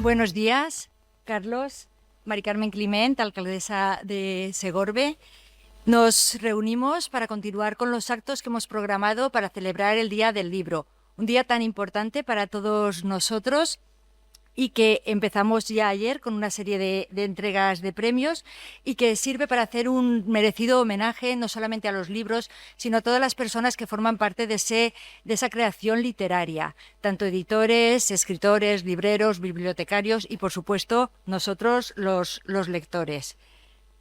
Buenos días, Carlos. Mari Carmen Climent, alcaldesa de Segorbe. Nos reunimos para continuar con los actos que hemos programado para celebrar el Día del Libro, un día tan importante para todos nosotros y que empezamos ya ayer con una serie de entregas de premios y que sirve para hacer un merecido homenaje no solamente a los libros, sino a todas las personas que forman parte de esa creación literaria, tanto editores, escritores, libreros, bibliotecarios y, por supuesto, nosotros los lectores.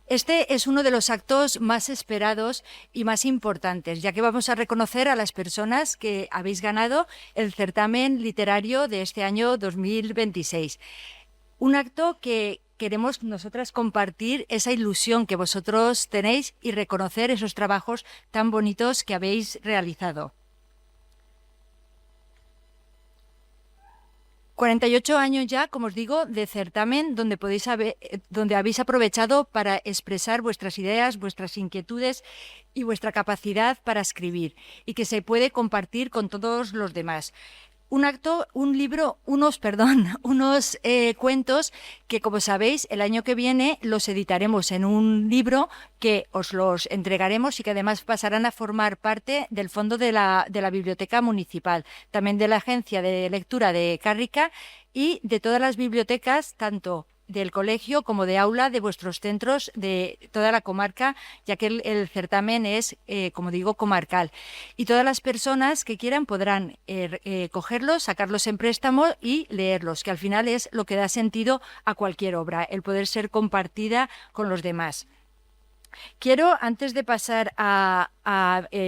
Este es uno de los actos más esperados y más importantes, ya que vamos a reconocer a las personas que habéis ganado el certamen literario de este año 2026. Un acto que queremos nosotras compartir esa ilusión que vosotros tenéis y reconocer esos trabajos tan bonitos que habéis realizado. 48 años ya, como os digo, de certamen donde habéis aprovechado para expresar vuestras ideas, vuestras inquietudes y vuestra capacidad para escribir y que se puede compartir con todos los demás. Unos cuentos que, como sabéis, el año que viene los editaremos en un libro que os los entregaremos y que además pasarán a formar parte del fondo de la Biblioteca Municipal, también de la Agencia de Lectura de Cárrica y de todas las bibliotecas, tanto del colegio como de aula de vuestros centros de toda la comarca, ya que el certamen es, como digo, comarcal. Y todas las personas que quieran podrán cogerlos, sacarlos en préstamo y leerlos, que al final es lo que da sentido a cualquier obra, el poder ser compartida con los demás. Quiero, antes de pasar a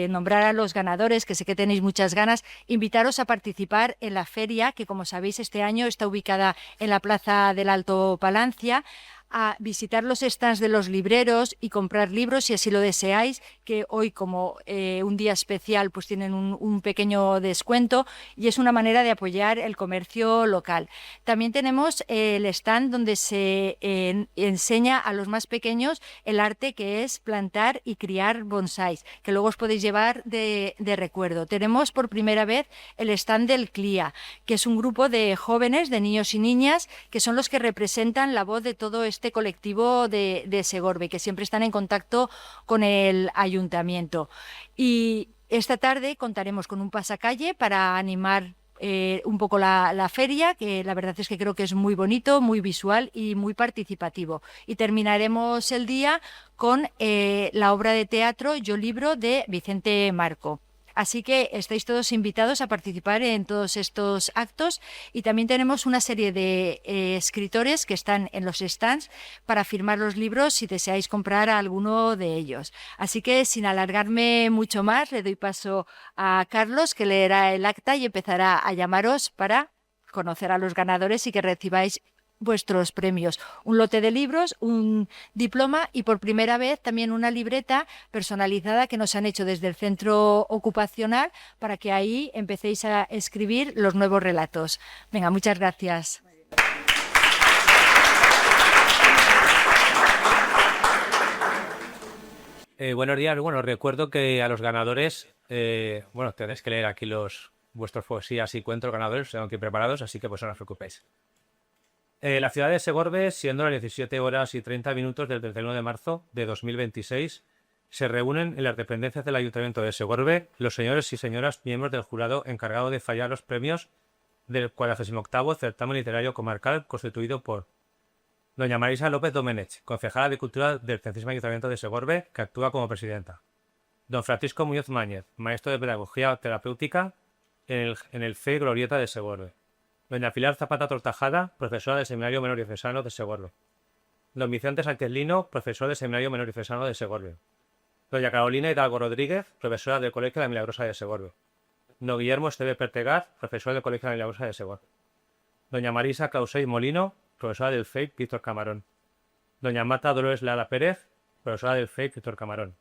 nombrar a los ganadores, que sé que tenéis muchas ganas, invitaros a participar en la feria, que como sabéis este año está ubicada en la Plaza del Alto Palancia, a visitar los stands de los libreros y comprar libros si así lo deseáis, que hoy como un día especial pues tienen un pequeño descuento y es una manera de apoyar el comercio local. También tenemos el stand donde se enseña a los más pequeños el arte que es plantar y criar bonsáis, que luego os podéis llevar de recuerdo. Tenemos por primera vez el stand del CLIA, que es un grupo de jóvenes, de niños y niñas, que son los que representan la voz de todo este colectivo de Segorbe, que siempre están en contacto con el ayuntamiento. Y esta tarde contaremos con un pasacalle para animar un poco la feria, que la verdad es que creo que es muy bonito, muy visual y muy participativo. Y terminaremos el día con la obra de teatro Yo Libro de Vicente Marco. Así que estáis todos invitados a participar en todos estos actos y también tenemos una serie de escritores que están en los stands para firmar los libros si deseáis comprar a alguno de ellos. Así que sin alargarme mucho más, le doy paso a Carlos, que leerá el acta y empezará a llamaros para conocer a los ganadores y que recibáis vuestros premios, un lote de libros, un diploma y por primera vez también una libreta personalizada que nos han hecho desde el centro ocupacional para que ahí empecéis a escribir los nuevos relatos. Venga, muchas gracias. Buenos días. Bueno, recuerdo que a los ganadores, tenéis que leer aquí vuestros poesías y cuentos ganadores, tengo aquí preparados, así que pues no os preocupéis. La ciudad de Segorbe, siendo las 17 horas y 30 minutos del 31 de marzo de 2026, se reúnen en las dependencias del Ayuntamiento de Segorbe los señores y señoras miembros del jurado encargado de fallar los premios del 48º Certamen Literario Comarcal, constituido por doña Marisa López Domenech, concejala de Cultura del Centésimo Ayuntamiento de Segorbe, que actúa como presidenta; don Francisco Muñoz Máñez, maestro de Pedagogía Terapéutica en el CEI Glorieta de Segorbe; doña Pilar Zapata Tortajada, profesora del Seminario Menor Diocesano de Segorbe; don Vicente Sánchez Lino, profesor del Seminario Menor Diocesano de Segorbe; doña Carolina Hidalgo Rodríguez, profesora del Colegio La Milagrosa de Segorbe; don Guillermo Esteve Pertegaz, profesor del Colegio La Milagrosa de Segorbe; doña Marisa Clausey Molino, profesora del FEIP Víctor Camarón; doña Marta Dolores Lara Pérez, profesora del FEIP Víctor Camarón;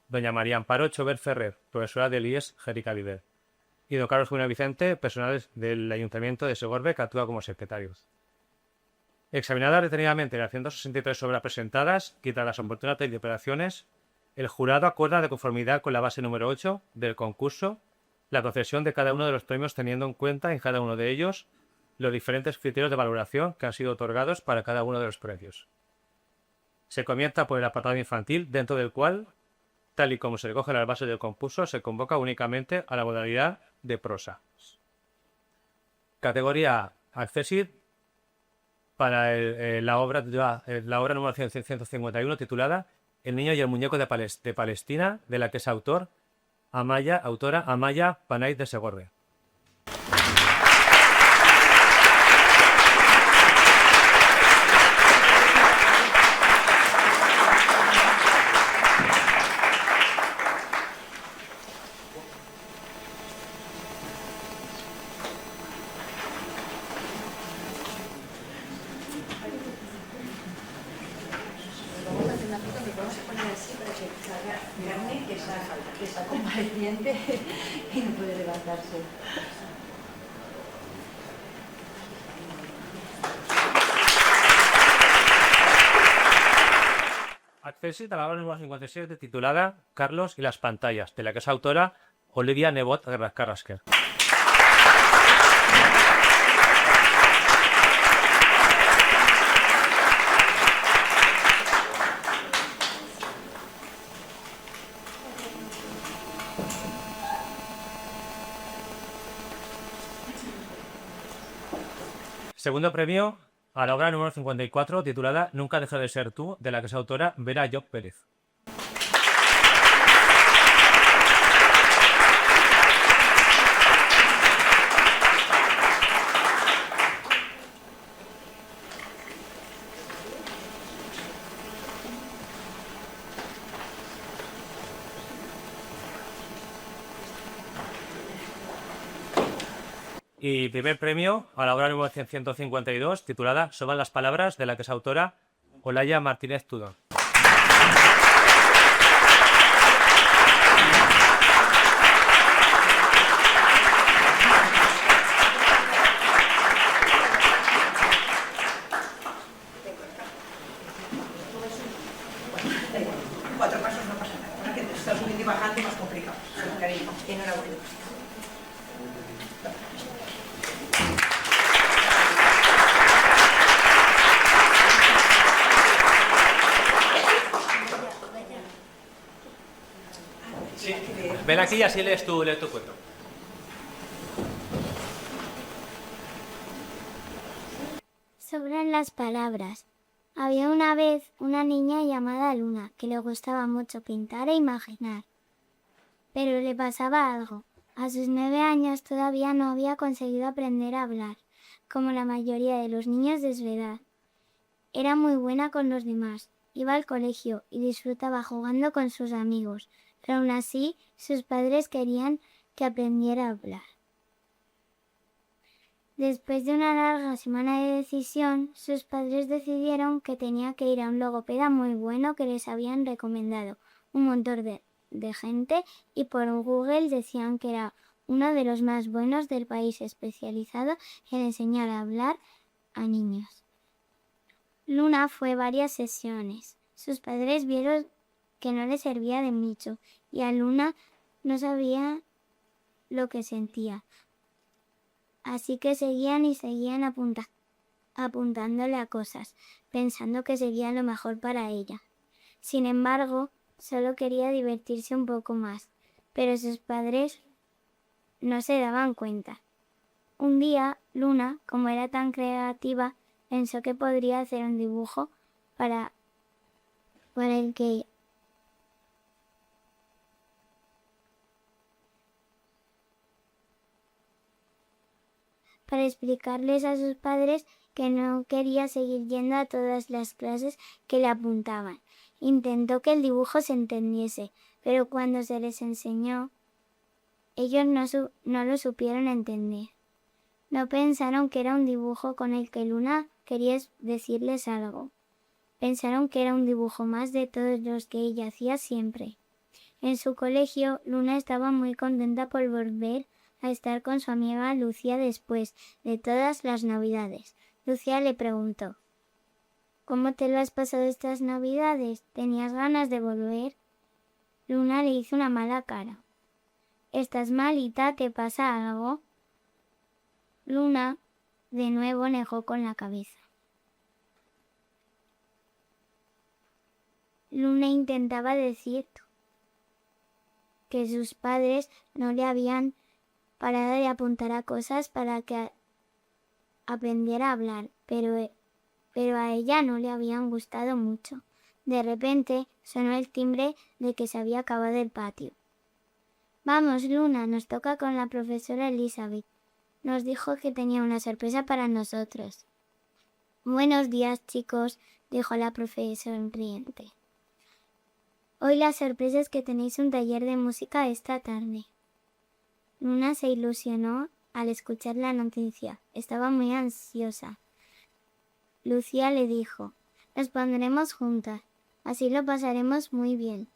doña María Amparo Chover Ferrer, profesora del IES Jerica Viver; y don Carlos Julio Vicente, personal del Ayuntamiento de Segorbe, que actúa como secretarios. Examinadas detenidamente las 163 obras presentadas y tras las oportunas deliberaciones, el jurado acuerda, de conformidad con la base número 8 del concurso, la concesión de cada uno de los premios, teniendo en cuenta en cada uno de ellos los diferentes criterios de valoración que han sido otorgados para cada uno de los premios. Se comienza por el apartado infantil, dentro del cual, tal y como se recoge en las bases del concurso, se convoca únicamente a la modalidad de prosa. Categoría Accessit para la obra número 151 titulada El niño y el muñeco de Palestina, de la que es autora Amaya Panay de Segorbe. Que está convaleciente y no puede levantarse. Accessit a la obra número 57 titulada Carlos y las pantallas, de la que es autora Olivia Nebot Carrasquer. Segundo premio a la obra número 54 titulada Nunca deja de ser tú, de la que es autora Vera Job Pérez. Y primer premio a la obra número 152 titulada Soban las palabras, de la que es autora Olaya Martínez Tudón. Cuatro pasos no pasa nada. Ahora que te estás subiendo y bajando más complicado. Cariño, enhorabuena. Sí. Ven aquí y así lees tu cuento. Sobran las palabras. Había una vez una niña llamada Luna que le gustaba mucho pintar e imaginar. Pero le pasaba algo. A sus 9 años todavía no había conseguido aprender a hablar, como la mayoría de los niños de su edad. Era muy buena con los demás, iba al colegio y disfrutaba jugando con sus amigos, pero aún así sus padres querían que aprendiera a hablar. Después de una larga semana de decisión, sus padres decidieron que tenía que ir a un logopeda muy bueno que les habían recomendado un montón de gente y por Google decían que era uno de los más buenos del país, especializado en enseñar a hablar a niños. Luna fue varias sesiones. Sus padres vieron que no le servía de mucho y a Luna no sabía lo que sentía. Así que seguían apuntándole a cosas, pensando que sería lo mejor para ella. Sin embargo, solo quería divertirse un poco más, pero sus padres no se daban cuenta. Un día, Luna, como era tan creativa, pensó que podría hacer un dibujo para explicarles a sus padres que no quería seguir yendo a todas las clases que le apuntaban. Intentó que el dibujo se entendiese, pero cuando se les enseñó, ellos no lo supieron entender. No pensaron que era un dibujo con el que Luna quería decirles algo. Pensaron que era un dibujo más de todos los que ella hacía siempre. En su colegio, Luna estaba muy contenta por volver a estar con su amiga Lucía después de todas las Navidades. Lucía le preguntó: ¿Cómo te lo has pasado estas Navidades? ¿Tenías ganas de volver? Luna le hizo una mala cara. ¿Estás malita? ¿Te pasa algo? Luna de nuevo negó con la cabeza. Luna intentaba decir que sus padres no le habían parado de apuntar a cosas para que aprendiera a hablar, pero a ella no le habían gustado mucho. De repente sonó el timbre de que se había acabado el patio. Vamos, Luna, nos toca con la profesora Elizabeth. Nos dijo que tenía una sorpresa para nosotros. Buenos días, chicos, dijo la profesora sonriente. Hoy la sorpresa es que tenéis un taller de música esta tarde. Luna se ilusionó al escuchar la noticia. Estaba muy ansiosa. Lucía le dijo, nos pondremos juntas, así lo pasaremos muy bien.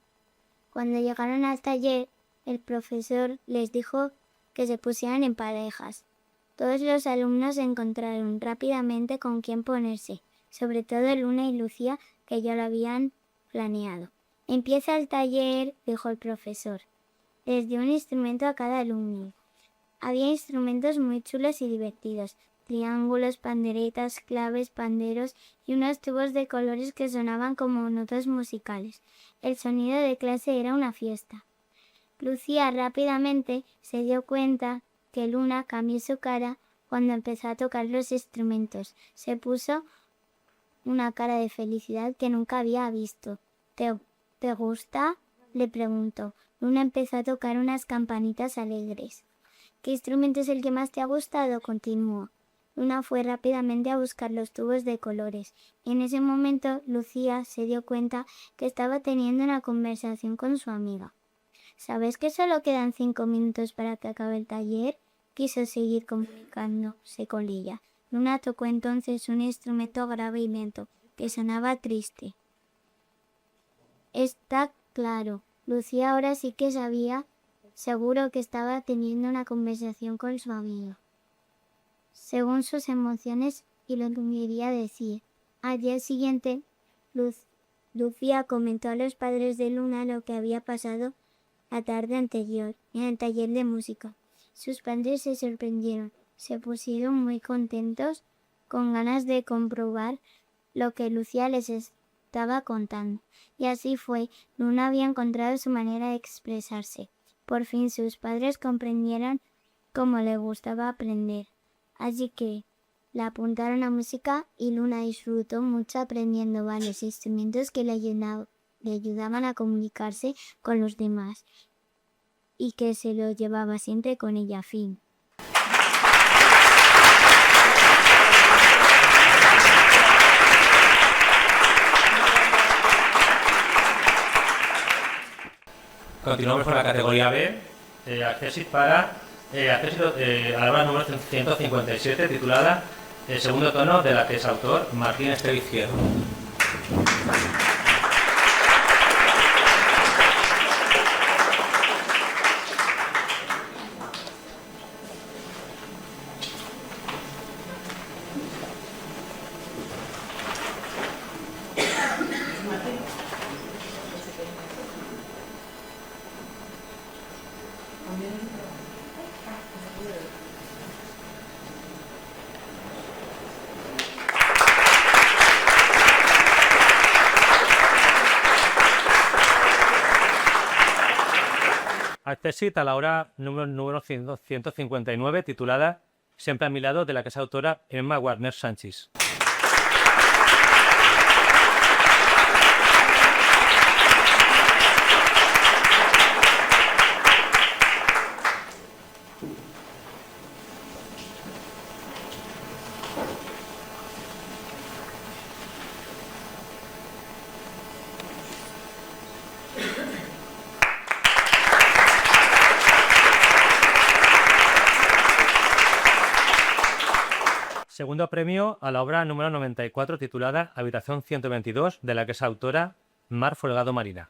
Cuando llegaron al taller, el profesor les dijo que se pusieran en parejas. Todos los alumnos encontraron rápidamente con quién ponerse, sobre todo Luna y Lucía, que ya lo habían planeado. Empieza el taller, dijo el profesor. Les dio un instrumento a cada alumno. Había instrumentos muy chulos y divertidos, triángulos, panderetas, claves, panderos y unos tubos de colores que sonaban como notas musicales. El sonido de clase era una fiesta. Lucía rápidamente se dio cuenta que Luna cambió su cara cuando empezó a tocar los instrumentos. Se puso una cara de felicidad que nunca había visto. ¿Te gusta?, le preguntó. Luna empezó a tocar unas campanitas alegres. ¿Qué instrumento es el que más te ha gustado?, continuó. Luna fue rápidamente a buscar los tubos de colores. En ese momento, Lucía se dio cuenta que estaba teniendo una conversación con su amiga. ¿Sabes que solo quedan 5 minutos para que acabe el taller?, quiso seguir comunicándose con ella. Luna tocó entonces un instrumento grave y lento, que sonaba triste. Está claro, Lucía ahora sí que sabía, seguro que estaba teniendo una conversación con su amiga. Según sus emociones y lo que quería decir. Al día siguiente, Lucía comentó a los padres de Luna lo que había pasado la tarde anterior en el taller de música. Sus padres se sorprendieron, se pusieron muy contentos, con ganas de comprobar lo que Lucía les estaba contando. Y así fue, Luna había encontrado su manera de expresarse. Por fin sus padres comprendieron cómo le gustaba aprender. Así que la apuntaron a música y Luna disfrutó mucho aprendiendo varios instrumentos que le ayudaban a comunicarse con los demás y que se lo llevaba siempre con ella a fin. Continuamos con la categoría B, accesis para a la obra número 157, titulada El segundo tono, de la que es autor Martín Estero Izquierdo. Accesit a la obra número 159, titulada Siempre a mi lado, de la que es autora Emma Warner Sánchez. Segundo premio a la obra número 94, titulada Habitación 122, de la que es autora Mar Folgado Marina.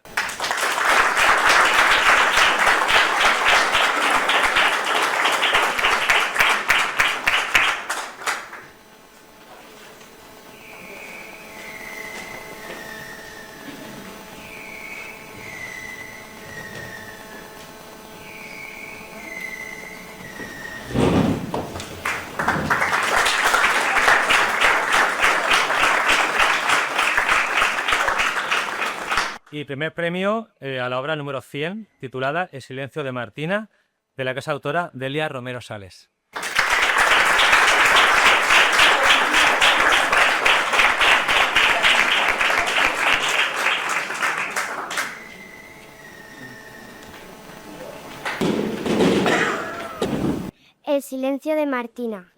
Y primer premio a la obra número 100, titulada El silencio de Martina, de la que es autora Delia Romero Sales. El silencio de Martina.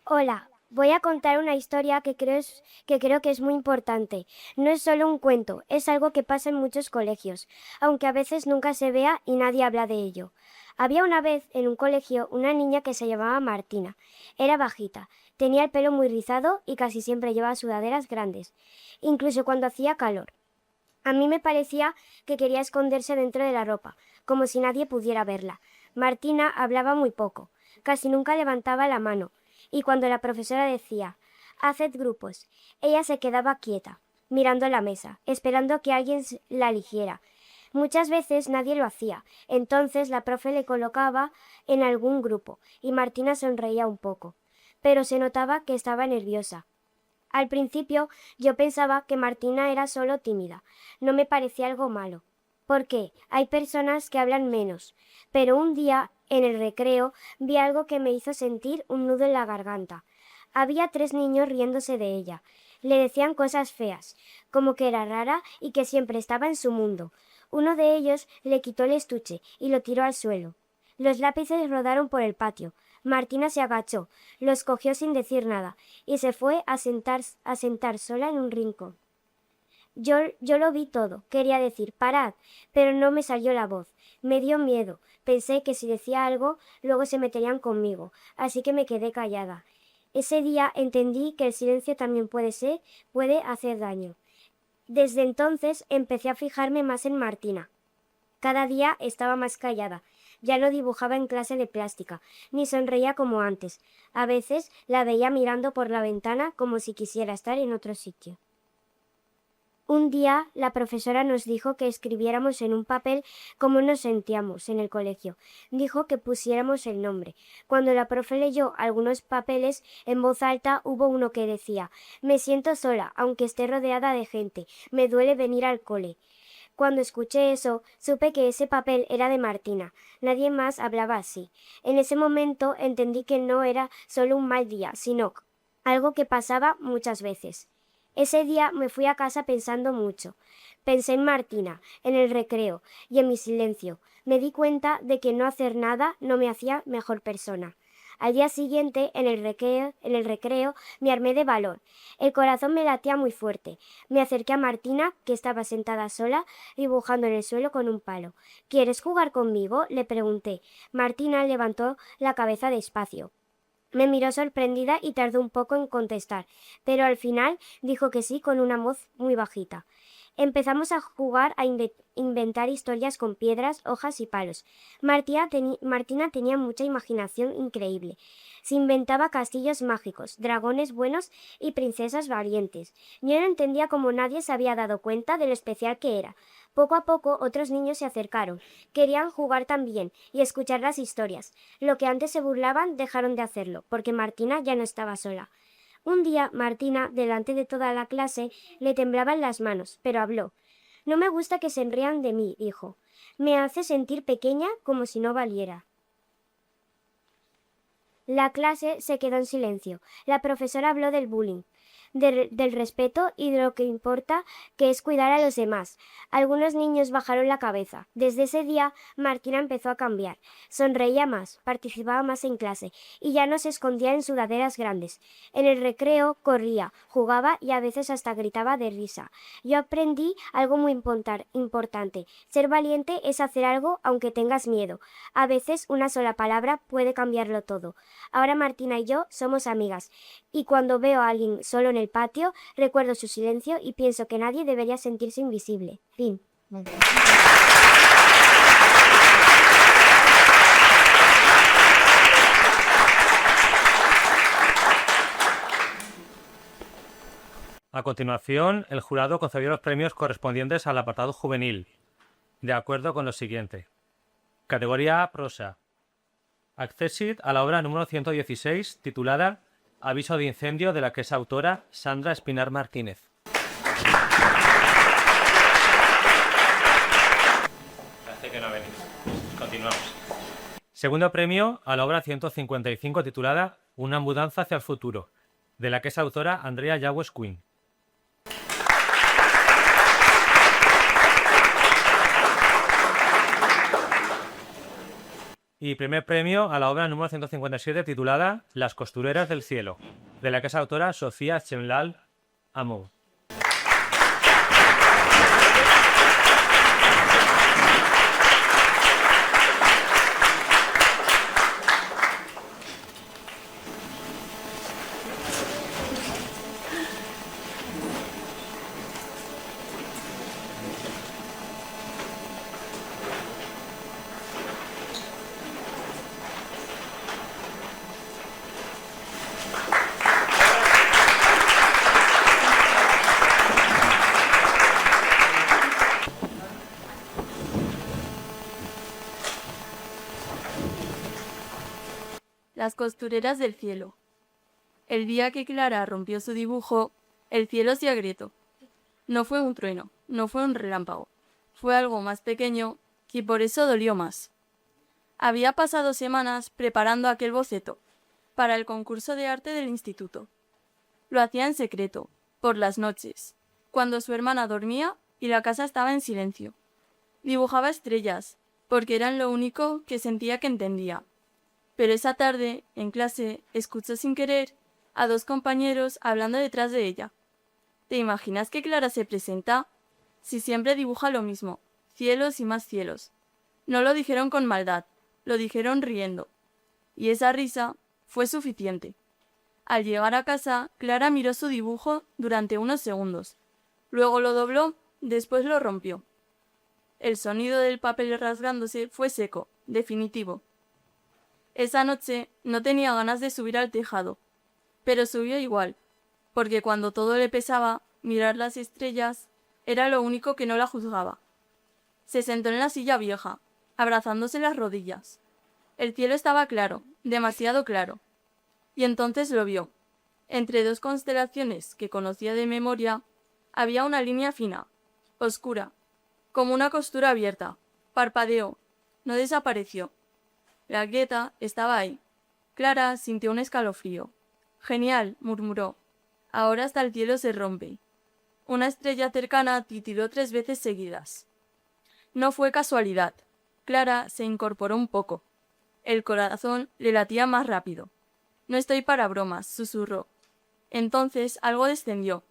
Hola, voy a contar una historia que creo que es muy importante. No es solo un cuento, es algo que pasa en muchos colegios, aunque a veces nunca se vea y nadie habla de ello. Había una vez en un colegio una niña que se llamaba Martina. Era bajita, tenía el pelo muy rizado y casi siempre llevaba sudaderas grandes, incluso cuando hacía calor. A mí me parecía que quería esconderse dentro de la ropa, como si nadie pudiera verla. Martina hablaba muy poco, casi nunca levantaba la mano, y cuando la profesora decía «haced grupos», ella se quedaba quieta, mirando la mesa, esperando que alguien la eligiera. Muchas veces nadie lo hacía, entonces la profe le colocaba en algún grupo, y Martina sonreía un poco, pero se notaba que estaba nerviosa. Al principio yo pensaba que Martina era solo tímida, no me parecía algo malo. Porque hay personas que hablan menos, pero un día, en el recreo, vi algo que me hizo sentir un nudo en la garganta. Había 3 niños riéndose de ella. Le decían cosas feas, como que era rara y que siempre estaba en su mundo. Uno de ellos le quitó el estuche y lo tiró al suelo. Los lápices rodaron por el patio. Martina se agachó, los cogió sin decir nada y se fue a sentar sola en un rincón. Yo lo vi todo, quería decir «parad», pero no me salió la voz. Me dio miedo, pensé que si decía algo, luego se meterían conmigo, así que me quedé callada. Ese día entendí que el silencio también puede hacer daño. Desde entonces empecé a fijarme más en Martina. Cada día estaba más callada. Ya no dibujaba en clase de plástica, ni sonreía como antes. A veces la veía mirando por la ventana como si quisiera estar en otro sitio. Un día la profesora nos dijo que escribiéramos en un papel cómo nos sentíamos en el colegio. Dijo que pusiéramos el nombre. Cuando la profe leyó algunos papeles en voz alta hubo uno que decía «Me siento sola, aunque esté rodeada de gente. Me duele venir al cole». Cuando escuché eso, supe que ese papel era de Martina. Nadie más hablaba así. En ese momento entendí que no era solo un mal día, sino algo que pasaba muchas veces. Ese día me fui a casa pensando mucho. Pensé en Martina, en el recreo y en mi silencio. Me di cuenta de que no hacer nada no me hacía mejor persona. Al día siguiente, en el recreo, me armé de valor. El corazón me latía muy fuerte. Me acerqué a Martina, que estaba sentada sola, dibujando en el suelo con un palo. ¿Quieres jugar conmigo?, le pregunté. Martina levantó la cabeza despacio. Me miró sorprendida y tardó un poco en contestar, pero al final dijo que sí con una voz muy bajita. Empezamos a jugar a inventar historias con piedras, hojas y palos. Martina tenía mucha imaginación increíble. Se inventaba castillos mágicos, dragones buenos y princesas valientes. Yo no entendía cómo nadie se había dado cuenta de lo especial que era. Poco a poco otros niños se acercaron. Querían jugar también y escuchar las historias. Lo que antes se burlaban dejaron de hacerlo, porque Martina ya no estaba sola. Un día, Martina, delante de toda la clase, le temblaban las manos, pero habló. «No me gusta que se rían de mí», dijo. «Me hace sentir pequeña como si no valiera». La clase se quedó en silencio. La profesora habló del bullying, del respeto y de lo que importa, que es cuidar a los demás. Algunos niños bajaron la cabeza. Desde ese día, Martina empezó a cambiar. Sonreía más, participaba más en clase y ya no se escondía en sudaderas grandes. En el recreo corría, jugaba y a veces hasta gritaba de risa. Yo aprendí algo muy importante. Ser valiente es hacer algo aunque tengas miedo. A veces una sola palabra puede cambiarlo todo. Ahora Martina y yo somos amigas y cuando veo a alguien solo en el patio, recuerdo su silencio y pienso que nadie debería sentirse invisible. Fin. A continuación, el jurado concedió los premios correspondientes al apartado juvenil, de acuerdo con lo siguiente. Categoría A, prosa. Accessit a la obra número 116, titulada Aviso de incendio, de la que es autora Sandra Espinar Martínez. que no ha venido. Continuamos. Segundo premio a la obra 155 titulada Una mudanza hacia el futuro, de la que es autora Andrea Yawes Quinn. Y primer premio a la obra número 157 titulada Las costureras del cielo, de la que es autora Sofía Chenlal Amou. Las costureras del cielo. El día que Clara rompió su dibujo, el cielo se agrietó. No fue un trueno, no fue un relámpago, fue algo más pequeño y por eso dolió más. Había pasado semanas preparando aquel boceto para el concurso de arte del instituto. Lo hacía en secreto, por las noches, cuando su hermana dormía y la casa estaba en silencio. Dibujaba estrellas, porque eran lo único que sentía que entendía. Pero esa tarde, en clase, escuchó sin querer a dos compañeros hablando detrás de ella. ¿Te imaginas que Clara se presenta? Si siempre dibuja lo mismo, cielos y más cielos. No lo dijeron con maldad, lo dijeron riendo. Y esa risa fue suficiente. Al llegar a casa, Clara miró su dibujo durante unos segundos. Luego lo dobló, después lo rompió. El sonido del papel rasgándose fue seco, definitivo. Esa noche no tenía ganas de subir al tejado, pero subió igual, porque cuando todo le pesaba, mirar las estrellas era lo único que no la juzgaba. Se sentó en la silla vieja, abrazándose las rodillas. El cielo estaba claro, demasiado claro. Y entonces lo vio. Entre dos constelaciones que conocía de memoria, había una línea fina, oscura, como una costura abierta. Parpadeó, no desapareció. La grieta estaba ahí. Clara sintió un escalofrío. Genial, murmuró. Ahora hasta el cielo se rompe. Una estrella cercana titiló 3 veces seguidas. No fue casualidad. Clara se incorporó un poco. El corazón le latía más rápido. No estoy para bromas, susurró. Entonces algo descendió.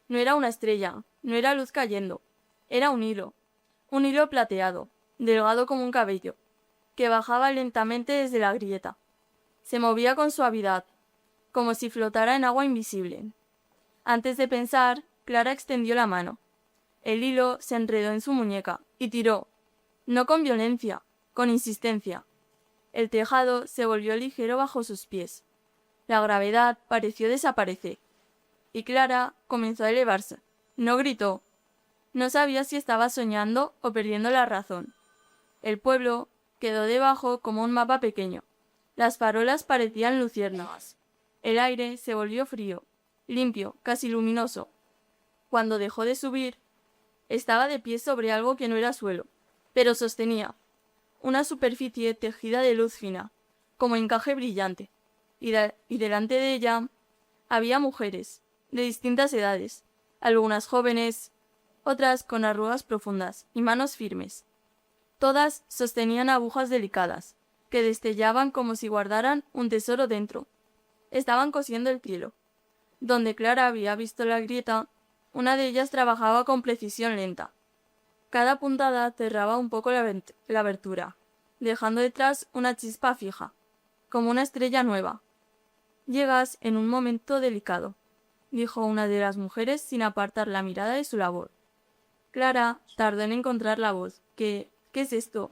No era una estrella, no era luz cayendo. Era un hilo plateado, delgado como un cabello, que bajaba lentamente desde la grieta. Se movía con suavidad, como si flotara en agua invisible. Antes de pensar, Clara extendió la mano. El hilo se enredó en su muñeca y tiró, no con violencia, con insistencia. El tejado se volvió ligero bajo sus pies. La gravedad pareció desaparecer. Y Clara comenzó a elevarse. No gritó. No sabía si estaba soñando o perdiendo la razón. El pueblo quedó debajo como un mapa pequeño. Las farolas parecían luciérnagas. El aire se volvió frío, limpio, casi luminoso. Cuando dejó de subir, estaba de pie sobre algo que no era suelo, pero sostenía una superficie tejida de luz fina, como encaje brillante, y delante de ella había mujeres, de distintas edades, algunas jóvenes, otras con arrugas profundas y manos firmes. Todas sostenían agujas delicadas, que destellaban como si guardaran un tesoro dentro. Estaban cosiendo el cielo. Donde Clara había visto la grieta, una de ellas trabajaba con precisión lenta. Cada puntada cerraba un poco la abertura, dejando detrás una chispa fija, como una estrella nueva. «Llegas en un momento delicado», dijo una de las mujeres sin apartar la mirada de su labor. Clara tardó en encontrar la voz. ¿Qué es esto?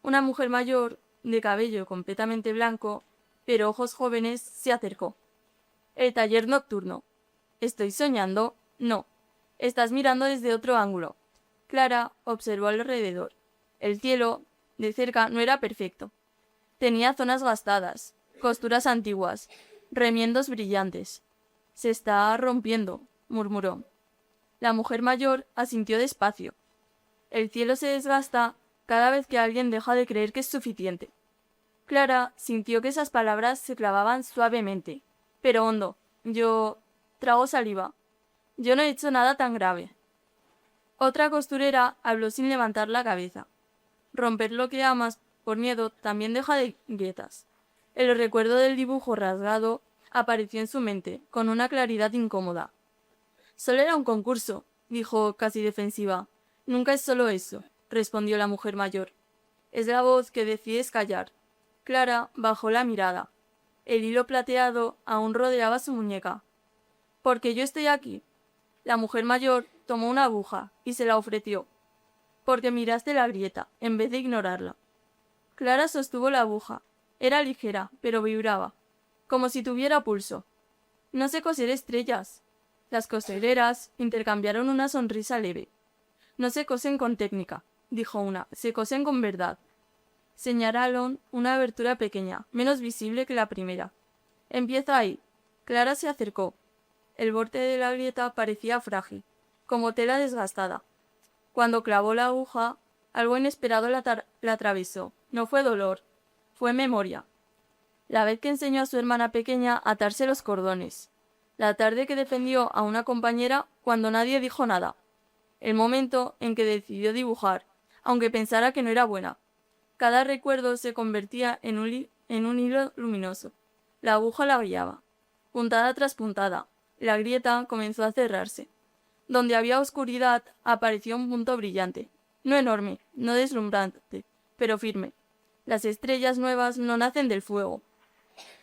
Una mujer mayor, de cabello completamente blanco, pero ojos jóvenes, se acercó. «El taller nocturno». «¿Estoy soñando?» «No. Estás mirando desde otro ángulo». Clara observó alrededor. El cielo, de cerca, no era perfecto. Tenía zonas gastadas, costuras antiguas, remiendos brillantes. «Se está rompiendo», murmuró. La mujer mayor asintió despacio. «El cielo se desgasta cada vez que alguien deja de creer que es suficiente. Clara sintió que esas palabras se clavaban suavemente, pero hondo. Trago saliva. Yo no he hecho nada tan grave. Otra costurera habló sin levantar la cabeza. Romper lo que amas por miedo también deja de grietas. El recuerdo del dibujo rasgado apareció en su mente, con una claridad incómoda. Solo era un concurso, dijo casi defensiva. Nunca es solo eso, respondió la mujer mayor. Es la voz que decides callar. Clara bajó la mirada. El hilo plateado aún rodeaba su muñeca. «Porque yo estoy aquí». La mujer mayor tomó una aguja y se la ofreció. «Porque miraste la grieta, en vez de ignorarla». Clara sostuvo la aguja. Era ligera, pero vibraba, como si tuviera pulso. «No sé coser estrellas». Las costureras intercambiaron una sonrisa leve. «No se cosen con técnica», dijo una, «se cosen con verdad». Señalaron una abertura pequeña, menos visible que la primera. «Empieza ahí». Clara se acercó. El borde de la grieta parecía frágil, como tela desgastada. Cuando clavó la aguja, algo inesperado la atravesó. No fue dolor, fue memoria. La vez que enseñó a su hermana pequeña a atarse los cordones. La tarde que defendió a una compañera cuando nadie dijo nada. El momento en que decidió dibujar, aunque pensara que no era buena. Cada recuerdo se convertía en un hilo luminoso. La aguja la guiaba, puntada tras puntada. La grieta comenzó a cerrarse. Donde había oscuridad apareció un punto brillante. No enorme, no deslumbrante, pero firme. Las estrellas nuevas no nacen del fuego,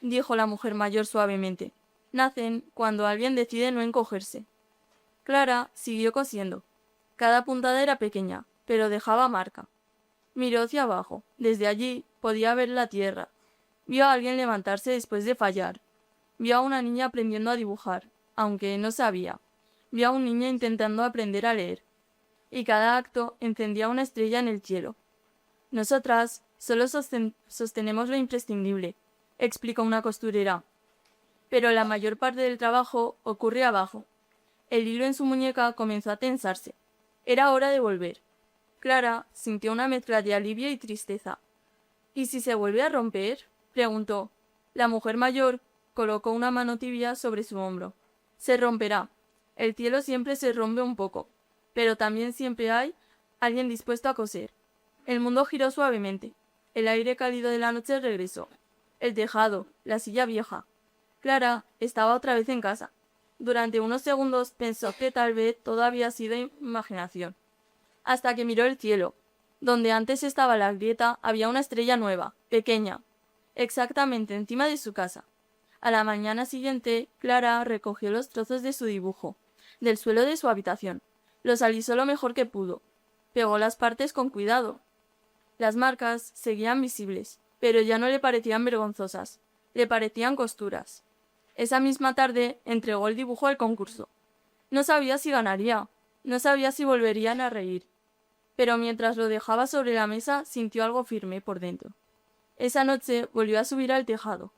dijo la mujer mayor suavemente. Nacen cuando alguien decide no encogerse. Clara siguió cosiendo. Cada puntada era pequeña, pero dejaba marca. Miró hacia abajo. Desde allí podía ver la tierra. Vio a alguien levantarse después de fallar. Vio a una niña aprendiendo a dibujar, aunque no sabía. Vio a un niño intentando aprender a leer. Y cada acto encendía una estrella en el cielo. Nosotras solo sostenemos lo imprescindible, explicó una costurera. Pero la mayor parte del trabajo ocurre abajo. El hilo en su muñeca comenzó a tensarse. Era hora de volver. Clara sintió una mezcla de alivio y tristeza. ¿Y si se vuelve a romper?, preguntó. La mujer mayor colocó una mano tibia sobre su hombro. Se romperá. El cielo siempre se rompe un poco, pero también siempre hay alguien dispuesto a coser. El mundo giró suavemente. El aire cálido de la noche regresó. El tejado, la silla vieja. Clara estaba otra vez en casa. Durante unos segundos pensó que tal vez todo había sido imaginación. Hasta que miró el cielo. Donde antes estaba la grieta había una estrella nueva, pequeña, exactamente encima de su casa. A la mañana siguiente, Clara recogió los trozos de su dibujo, del suelo de su habitación. Los alisó lo mejor que pudo. Pegó las partes con cuidado. Las marcas seguían visibles, pero ya no le parecían vergonzosas. Le parecían costuras. Esa misma tarde entregó el dibujo al concurso. No sabía si ganaría, no sabía si volverían a reír. Pero mientras lo dejaba sobre la mesa sintió algo firme por dentro. Esa noche volvió a subir al tejado.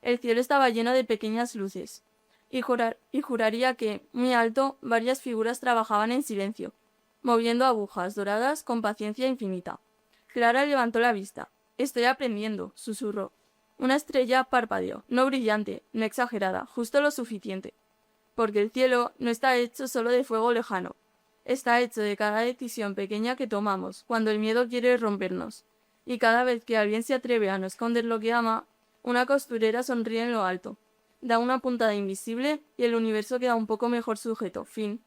El cielo estaba lleno de pequeñas luces, y juraría que, muy alto, varias figuras trabajaban en silencio, moviendo agujas doradas con paciencia infinita. Clara levantó la vista. «Estoy aprendiendo», susurró. Una estrella parpadeó, no brillante, no exagerada, justo lo suficiente. Porque el cielo no está hecho solo de fuego lejano. Está hecho de cada decisión pequeña que tomamos cuando el miedo quiere rompernos. Y cada vez que alguien se atreve a no esconder lo que ama, una costurera sonríe en lo alto. Da una puntada invisible y el universo queda un poco mejor sujeto. Fin.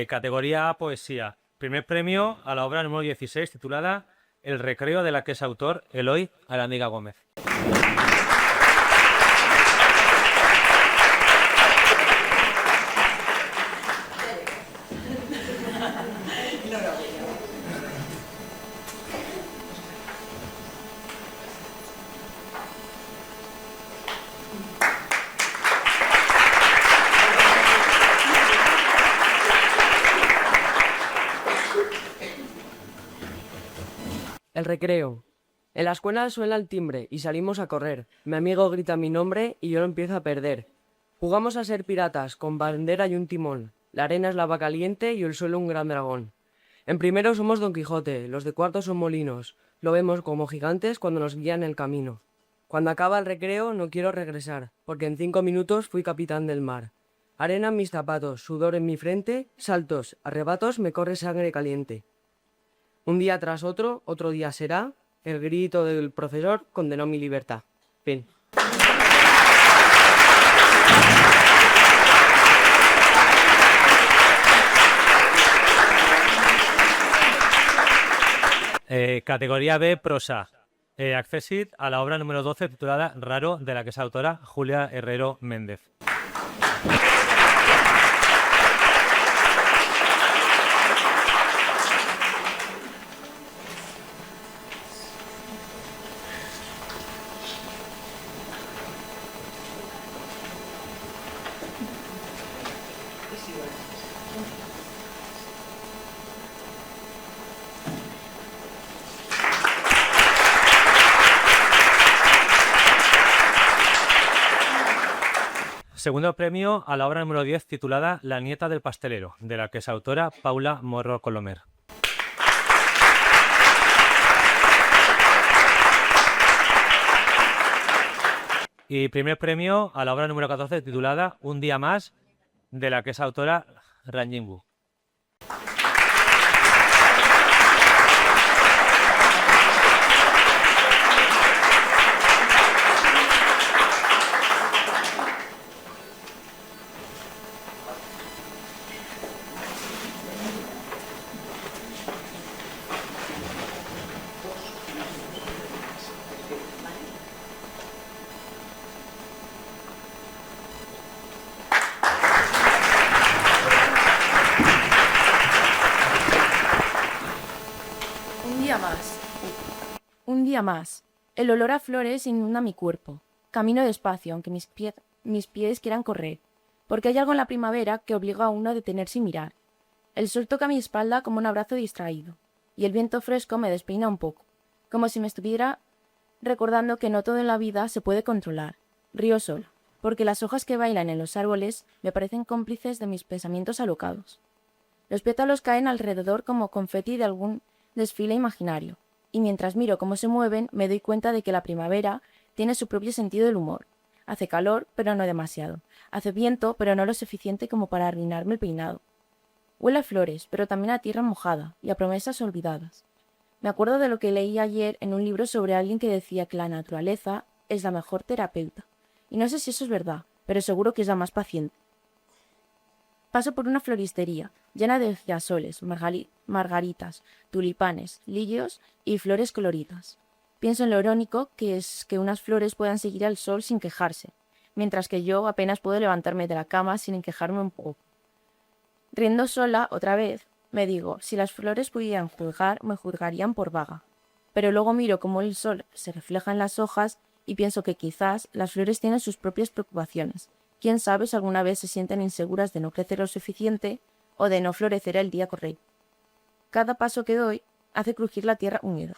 Categoría Poesía. Primer premio a la obra número 16 titulada El recreo, de la que es autor Eloy Arandiga Gómez. El recreo. En la escuela suena el timbre y salimos a correr. Mi amigo grita mi nombre y yo lo empiezo a perder. Jugamos a ser piratas, con bandera y un timón. La arena es lava caliente y el suelo un gran dragón. En primero somos Don Quijote, los de cuarto son molinos. Lo vemos como gigantes cuando nos guían el camino. Cuando acaba el recreo no quiero regresar, porque en 5 minutos fui capitán del mar. Arena en mis zapatos, sudor en mi frente, saltos, arrebatos, me corre sangre caliente. Un día tras otro día será, el grito del profesor condenó mi libertad. Fin. Categoría B, prosa. Accessit a la obra número 12 titulada Raro, de la que es autora Julia Herrero Méndez. Segundo premio a la obra número 10 titulada La nieta del pastelero, de la que es autora Paula Morro Colomer. Y primer premio a la obra número 14 titulada Un día más, de la que es autora Ranjin Wu. Un día más. El olor a flores inunda mi cuerpo. Camino despacio, aunque mis pies quieran correr, porque hay algo en la primavera que obliga a uno a detenerse y mirar. El sol toca mi espalda como un abrazo distraído, y el viento fresco me despeina un poco, como si me estuviera recordando que no todo en la vida se puede controlar. Río sola, porque las hojas que bailan en los árboles me parecen cómplices de mis pensamientos alocados. Los pétalos caen alrededor como confeti de algún desfile imaginario, y mientras miro cómo se mueven me doy cuenta de que la primavera tiene su propio sentido del humor. Hace calor, pero no demasiado. Hace viento, pero no lo suficiente como para arruinarme el peinado. Huele a flores, pero también a tierra mojada y a promesas olvidadas. Me acuerdo de lo que leí ayer en un libro sobre alguien que decía que la naturaleza es la mejor terapeuta. Y no sé si eso es verdad, pero seguro que es la más paciente. Paso por una floristería, llena de girasoles, margaritas, tulipanes, lirios y flores coloridas. Pienso en lo irónico que es que unas flores puedan seguir al sol sin quejarse, mientras que yo apenas puedo levantarme de la cama sin quejarme un poco. Riendo sola, otra vez, me digo, si las flores pudieran juzgar, me juzgarían por vaga. Pero luego miro cómo el sol se refleja en las hojas y pienso que quizás las flores tienen sus propias preocupaciones. Quién sabe si alguna vez se sienten inseguras de no crecer lo suficiente o de no florecer el día correcto. Cada paso que doy hace crujir la tierra húmeda.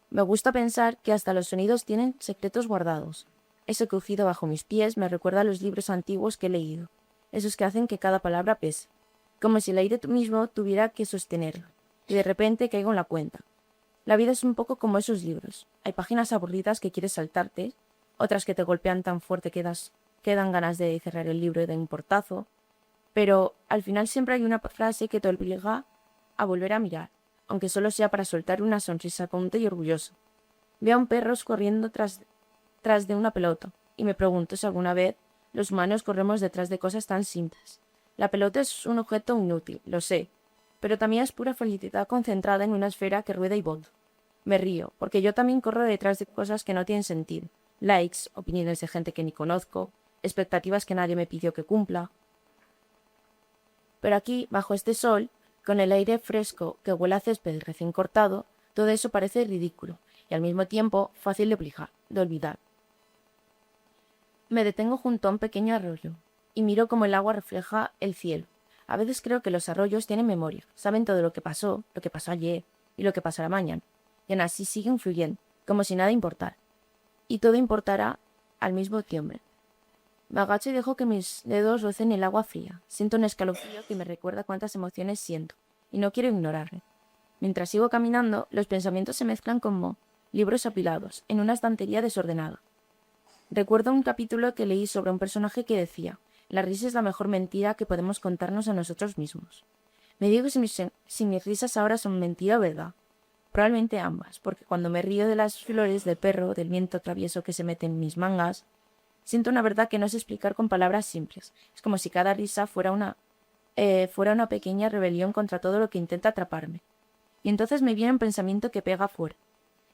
Me gusta pensar que hasta los sonidos tienen secretos guardados. Ese crujido bajo mis pies me recuerda a los libros antiguos que he leído, esos que hacen que cada palabra pese, como si el aire mismo tuviera que sostenerlo, y de repente caigo en la cuenta. La vida es un poco como esos libros. Hay páginas aburridas que quieres saltarte, otras que te golpean tan fuerte que dan ganas de cerrar el libro de un portazo, pero al final siempre hay una frase que te obliga a volver a mirar, aunque solo sea para soltar una sonrisa tonta y orgullosa. Veo a un perro corriendo tras de una pelota, y me pregunto si alguna vez los humanos corremos detrás de cosas tan simples. La pelota es un objeto inútil, lo sé, pero también es pura felicidad concentrada en una esfera que rueda y bota. Me río, porque yo también corro detrás de cosas que no tienen sentido. Likes, opiniones de gente que ni conozco, expectativas que nadie me pidió que cumpla. Pero aquí, bajo este sol, con el aire fresco que huele a césped recién cortado, todo eso parece ridículo y al mismo tiempo fácil de olvidar. Me detengo junto a un pequeño arroyo y miro cómo el agua refleja el cielo. A veces creo que los arroyos tienen memoria, saben todo lo que pasó ayer y lo que pasará mañana, y aún así siguen fluyendo, como si nada importara. Y todo importará al mismo tiempo. Me agacho y dejo que mis dedos rocen el agua fría. Siento un escalofrío que me recuerda cuántas emociones siento, y no quiero ignorarle. Mientras sigo caminando, los pensamientos se mezclan como libros apilados en una estantería desordenada. Recuerdo un capítulo que leí sobre un personaje que decía: la risa es la mejor mentira que podemos contarnos a nosotros mismos. Me digo si mis risas ahora son mentira o verdad. Probablemente ambas, porque cuando me río de las flores, del perro, del viento travieso que se mete en mis mangas, siento una verdad que no sé explicar con palabras simples. Es como si cada risa fuera una pequeña rebelión contra todo lo que intenta atraparme. Y entonces me viene un pensamiento que pega fuera.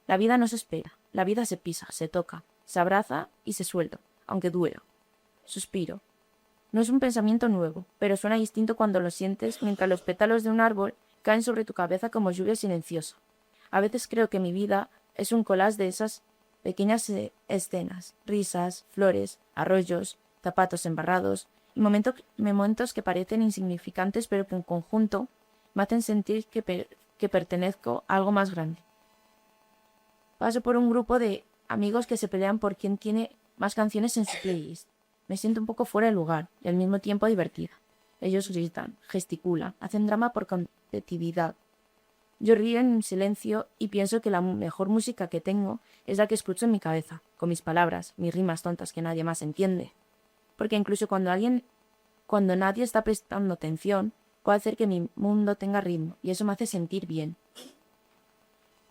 La vida no se espera, la vida se pisa, se toca, se abraza y se suelta, aunque duela. Suspiro. No es un pensamiento nuevo, pero suena distinto cuando lo sientes mientras los pétalos de un árbol caen sobre tu cabeza como lluvia silenciosa. A veces creo que mi vida es un collage de esas pequeñas escenas, risas, flores, arroyos, zapatos embarrados y momentos que parecen insignificantes pero que en conjunto me hacen sentir que pertenezco a algo más grande. Paso por un grupo de amigos que se pelean por quién tiene más canciones en su playlist. Me siento un poco fuera de lugar y al mismo tiempo divertida. Ellos gritan, gesticulan, hacen drama por competitividad. Yo río en silencio y pienso que la mejor música que tengo es la que escucho en mi cabeza, con mis palabras, mis rimas tontas que nadie más entiende. Porque incluso cuando nadie está prestando atención, puedo hacer que mi mundo tenga ritmo y eso me hace sentir bien.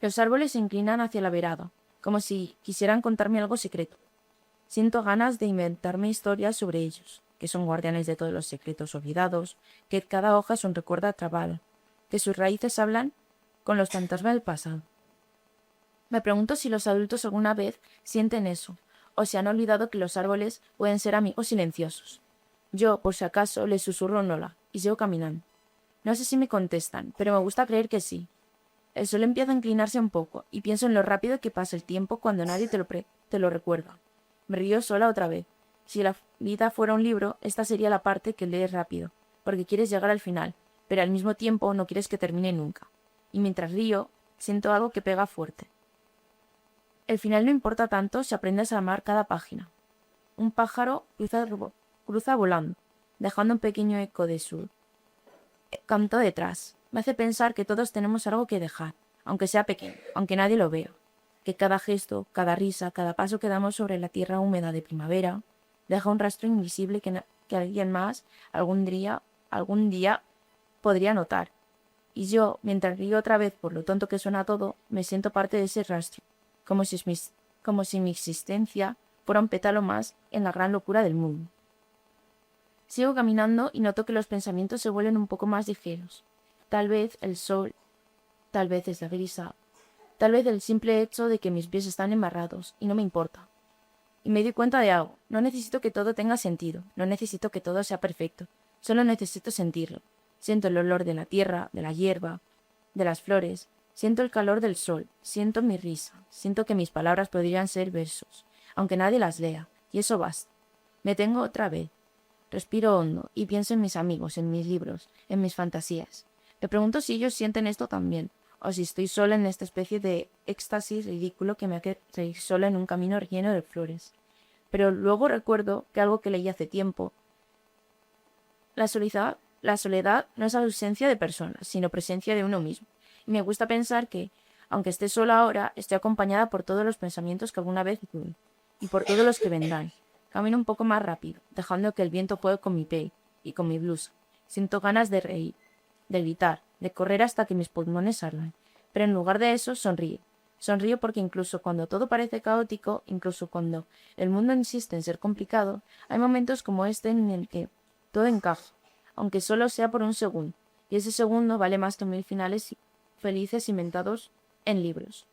Los árboles se inclinan hacia la verada, como si quisieran contarme algo secreto. Siento ganas de inventarme historias sobre ellos, que son guardianes de todos los secretos olvidados, que cada hoja es un recuerdo atrapado, que sus raíces hablan con los fantasmas del pasado. Me pregunto si los adultos alguna vez sienten eso, o si han olvidado que los árboles pueden ser amigos silenciosos. Yo, por si acaso, les susurro un hola y sigo caminando. No sé si me contestan, pero me gusta creer que sí. El sol empieza a inclinarse un poco y pienso en lo rápido que pasa el tiempo cuando nadie te lo recuerda. Me río sola otra vez. Si la vida fuera un libro, esta sería la parte que lees rápido, porque quieres llegar al final, pero al mismo tiempo no quieres que termine nunca. Y mientras río, siento algo que pega fuerte. El final no importa tanto si aprendes a amar cada página. Un pájaro cruza volando, dejando un pequeño eco de su canto detrás. Me hace pensar que todos tenemos algo que dejar, aunque sea pequeño, aunque nadie lo vea. Que cada gesto, cada risa, cada paso que damos sobre la tierra húmeda de primavera deja un rastro invisible que alguien más algún día podría notar. Y yo, mientras río otra vez por lo tonto que suena todo, me siento parte de ese rastro, como si mi existencia fuera un pétalo más en la gran locura del mundo. Sigo caminando y noto que los pensamientos se vuelven un poco más ligeros. Tal vez el sol, tal vez es la brisa, tal vez el simple hecho de que mis pies están embarrados y no me importa. Y me doy cuenta de algo. No necesito que todo tenga sentido, no necesito que todo sea perfecto, solo necesito sentirlo. Siento el olor de la tierra, de la hierba, de las flores, siento el calor del sol, siento mi risa, siento que mis palabras podrían ser versos, aunque nadie las lea, y eso basta. Me tengo otra vez. Respiro hondo y pienso en mis amigos, en mis libros, en mis fantasías. Me pregunto si ellos sienten esto también, o si estoy sola en esta especie de éxtasis ridículo que me hace reír sola en un camino lleno de flores. Pero luego recuerdo que algo que leí hace tiempo. La soledad no es ausencia de personas, sino presencia de uno mismo. Y me gusta pensar que, aunque esté sola ahora, estoy acompañada por todos los pensamientos que alguna vez tuve, y por todos los que vendrán. Camino un poco más rápido, dejando que el viento juegue con mi piel y con mi blusa. Siento ganas de reír, de gritar, de correr hasta que mis pulmones ardan. Pero en lugar de eso, sonrío. Sonrío porque incluso cuando todo parece caótico, incluso cuando el mundo insiste en ser complicado, hay momentos como este en el que todo encaja, aunque solo sea por un segundo, y ese segundo vale más que 1000 finales felices inventados en libros.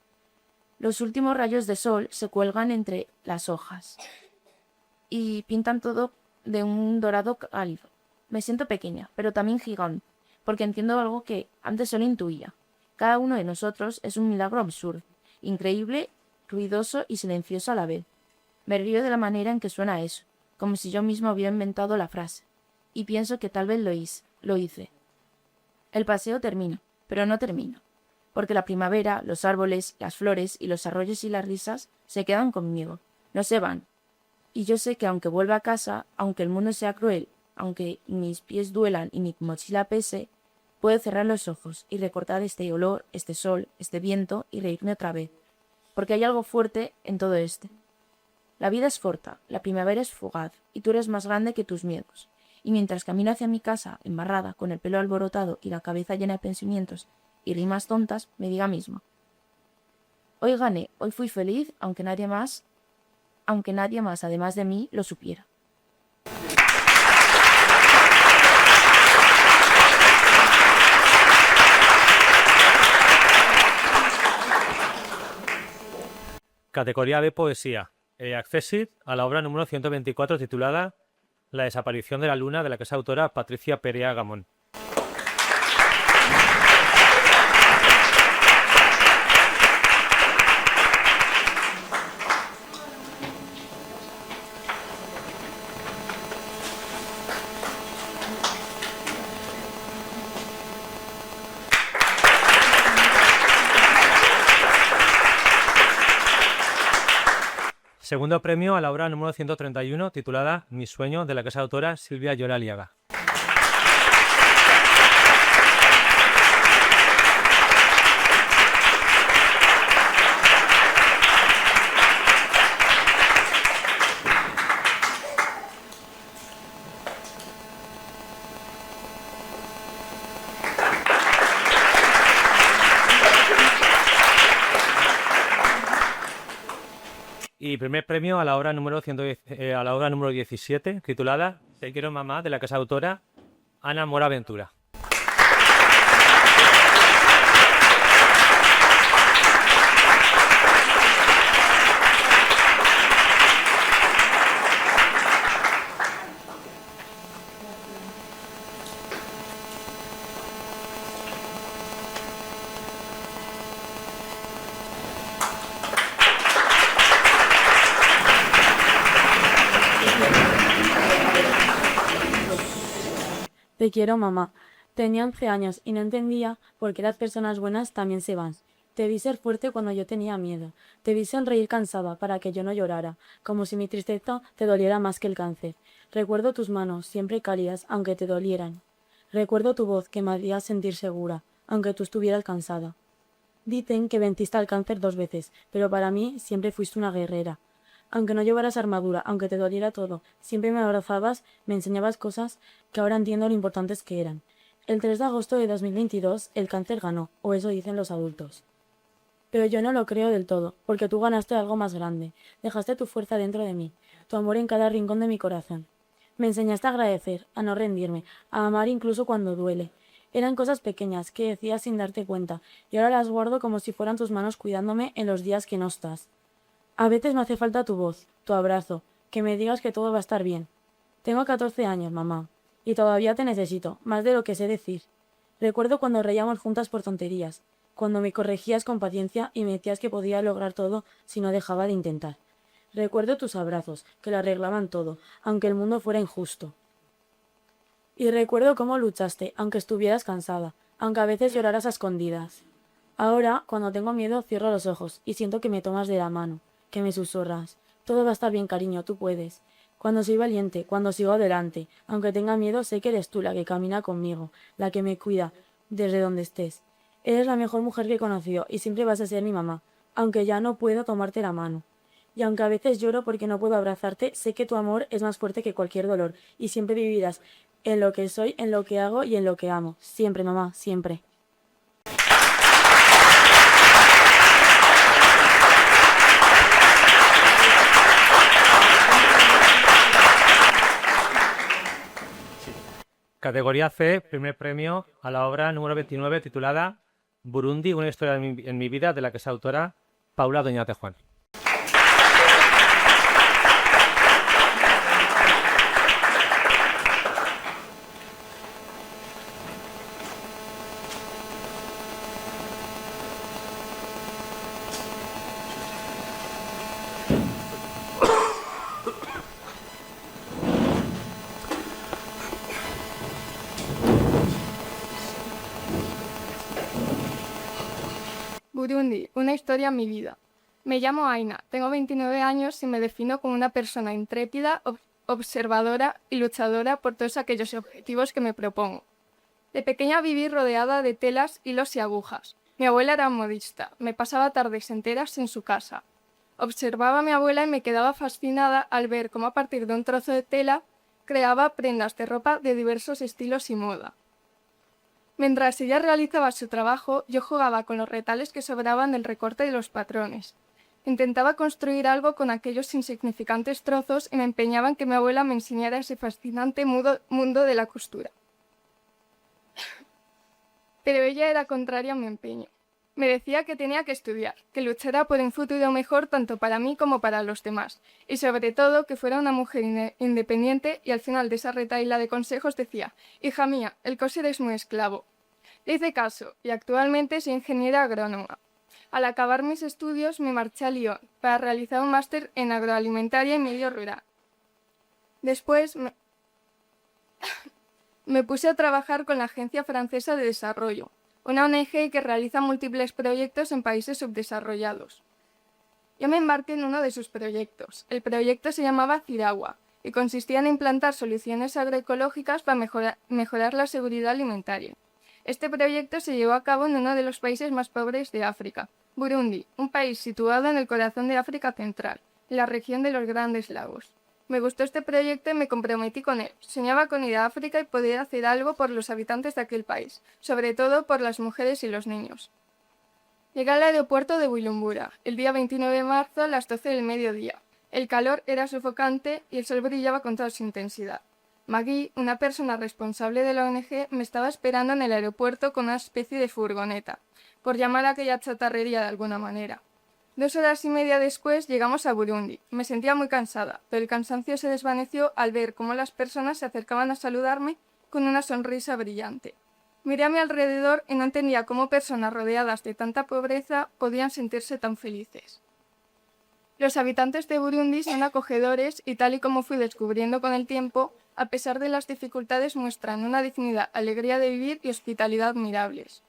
Los últimos rayos de sol se cuelgan entre las hojas y pintan todo de un dorado cálido. Me siento pequeña, pero también gigante, porque entiendo algo que antes solo intuía. Cada uno de nosotros es un milagro absurdo, increíble, ruidoso y silencioso a la vez. Me río de la manera en que suena eso, como si yo misma hubiera inventado la frase, y pienso que tal vez lo hice. El paseo termina, pero no termina. porque la primavera, los árboles, las flores y los arroyos y las risas se quedan conmigo, no se van. Y yo sé que aunque vuelva a casa, aunque el mundo sea cruel, aunque mis pies duelan y mi mochila pese, puedo cerrar los ojos y recordar este olor, este sol, este viento y reírme otra vez, porque hay algo fuerte en todo este. La vida es corta, la primavera es fugaz, y tú eres más grande que tus miedos. Y mientras camino hacia mi casa, embarrada, con el pelo alborotado y la cabeza llena de pensamientos y rimas tontas, me diga misma: hoy gané, hoy fui feliz, aunque nadie más, además de mí, lo supiera. Categoría B, poesía. Accessit a la obra número 124 titulada La desaparición de la luna, de la que es autora Patricia Perea Gamón. Segundo premio a la obra número 131 titulada Mi sueño, de la que es autora Silvia Llora Aliaga. Y primer premio a la obra número 17, titulada Te quiero mamá, de la que es autora Ana Mora Ventura. Te quiero, mamá. Tenía 11 años y no entendía por qué las personas buenas también se van. Te vi ser fuerte cuando yo tenía miedo. Te vi sonreír cansada para que yo no llorara, como si mi tristeza te doliera más que el cáncer. Recuerdo tus manos, siempre cálidas, aunque te dolieran. Recuerdo tu voz que me hacía sentir segura, aunque tú estuvieras cansada. Dicen que venciste al cáncer 2 veces, pero para mí siempre fuiste una guerrera. Aunque no llevaras armadura, aunque te doliera todo, siempre me abrazabas, me enseñabas cosas que ahora entiendo lo importantes que eran. El 3 de agosto de 2022 el cáncer ganó, o eso dicen los adultos. Pero yo no lo creo del todo, porque tú ganaste algo más grande. Dejaste tu fuerza dentro de mí, tu amor en cada rincón de mi corazón. Me enseñaste a agradecer, a no rendirme, a amar incluso cuando duele. Eran cosas pequeñas que decías sin darte cuenta, y ahora las guardo como si fueran tus manos cuidándome en los días que no estás. A veces me hace falta tu voz, tu abrazo, que me digas que todo va a estar bien. Tengo 14 años, mamá, y todavía te necesito, más de lo que sé decir. Recuerdo cuando reíamos juntas por tonterías, cuando me corregías con paciencia y me decías que podía lograr todo si no dejaba de intentar. Recuerdo tus abrazos, que lo arreglaban todo, aunque el mundo fuera injusto. Y recuerdo cómo luchaste, aunque estuvieras cansada, aunque a veces lloraras a escondidas. Ahora, cuando tengo miedo, cierro los ojos y siento que me tomas de la mano, que me susurras. Todo va a estar bien, cariño, tú puedes. Cuando soy valiente, cuando sigo adelante, aunque tenga miedo, sé que eres tú la que camina conmigo, la que me cuida desde donde estés. Eres la mejor mujer que he conocido y siempre vas a ser mi mamá, aunque ya no puedo tomarte la mano. Y aunque a veces lloro porque no puedo abrazarte, sé que tu amor es más fuerte que cualquier dolor y siempre vivirás en lo que soy, en lo que hago y en lo que amo. Siempre, mamá, siempre. Categoría C, primer premio a la obra número 29 titulada Burundi, una historia en mi vida, de la que es autora Paula Doñate Juan. Burundi, una historia en mi vida. Me llamo Aina, tengo 29 años y me defino como una persona intrépida, observadora y luchadora por todos aquellos objetivos que me propongo. De pequeña viví rodeada de telas, hilos y agujas. Mi abuela era modista, me pasaba tardes enteras en su casa. Observaba a mi abuela y me quedaba fascinada al ver cómo a partir de un trozo de tela creaba prendas de ropa de diversos estilos y moda. Mientras ella realizaba su trabajo, yo jugaba con los retales que sobraban del recorte de los patrones. Intentaba construir algo con aquellos insignificantes trozos y me empeñaba en que mi abuela me enseñara ese fascinante mundo de la costura. Pero ella era contraria a mi empeño. Me decía que tenía que estudiar, que luchara por un futuro mejor tanto para mí como para los demás, y sobre todo que fuera una mujer independiente, y al final de esa retahíla de consejos decía: «Hija mía, el coser es muy esclavo». Le hice caso, y actualmente soy ingeniera agrónoma. Al acabar mis estudios me marché a Lyon para realizar un máster en agroalimentaria y medio rural. Después me puse a trabajar con la Agencia Francesa de Desarrollo, una ONG que realiza múltiples proyectos en países subdesarrollados. Yo me embarqué en uno de sus proyectos. El proyecto se llamaba Ciragua y consistía en implantar soluciones agroecológicas para mejorar la seguridad alimentaria. Este proyecto se llevó a cabo en uno de los países más pobres de África, Burundi, un país situado en el corazón de África Central, en la región de los Grandes Lagos. Me gustó este proyecto y me comprometí con él. Soñaba con ir a África y poder hacer algo por los habitantes de aquel país, sobre todo por las mujeres y los niños. Llegué al aeropuerto de Bujumbura, el día 29 de marzo a las 12 del mediodía. El calor era sofocante y el sol brillaba con toda su intensidad. Maggie, una persona responsable de la ONG, me estaba esperando en el aeropuerto con una especie de furgoneta, por llamar a aquella chatarrería de alguna manera. 2 horas y media después llegamos a Burundi. Me sentía muy cansada, pero el cansancio se desvaneció al ver cómo las personas se acercaban a saludarme con una sonrisa brillante. Miré a mi alrededor y no entendía cómo personas rodeadas de tanta pobreza podían sentirse tan felices. Los habitantes de Burundi son acogedores y, tal y como fui descubriendo con el tiempo, a pesar de las dificultades muestran una dignidad, alegría de vivir y hospitalidad admirables.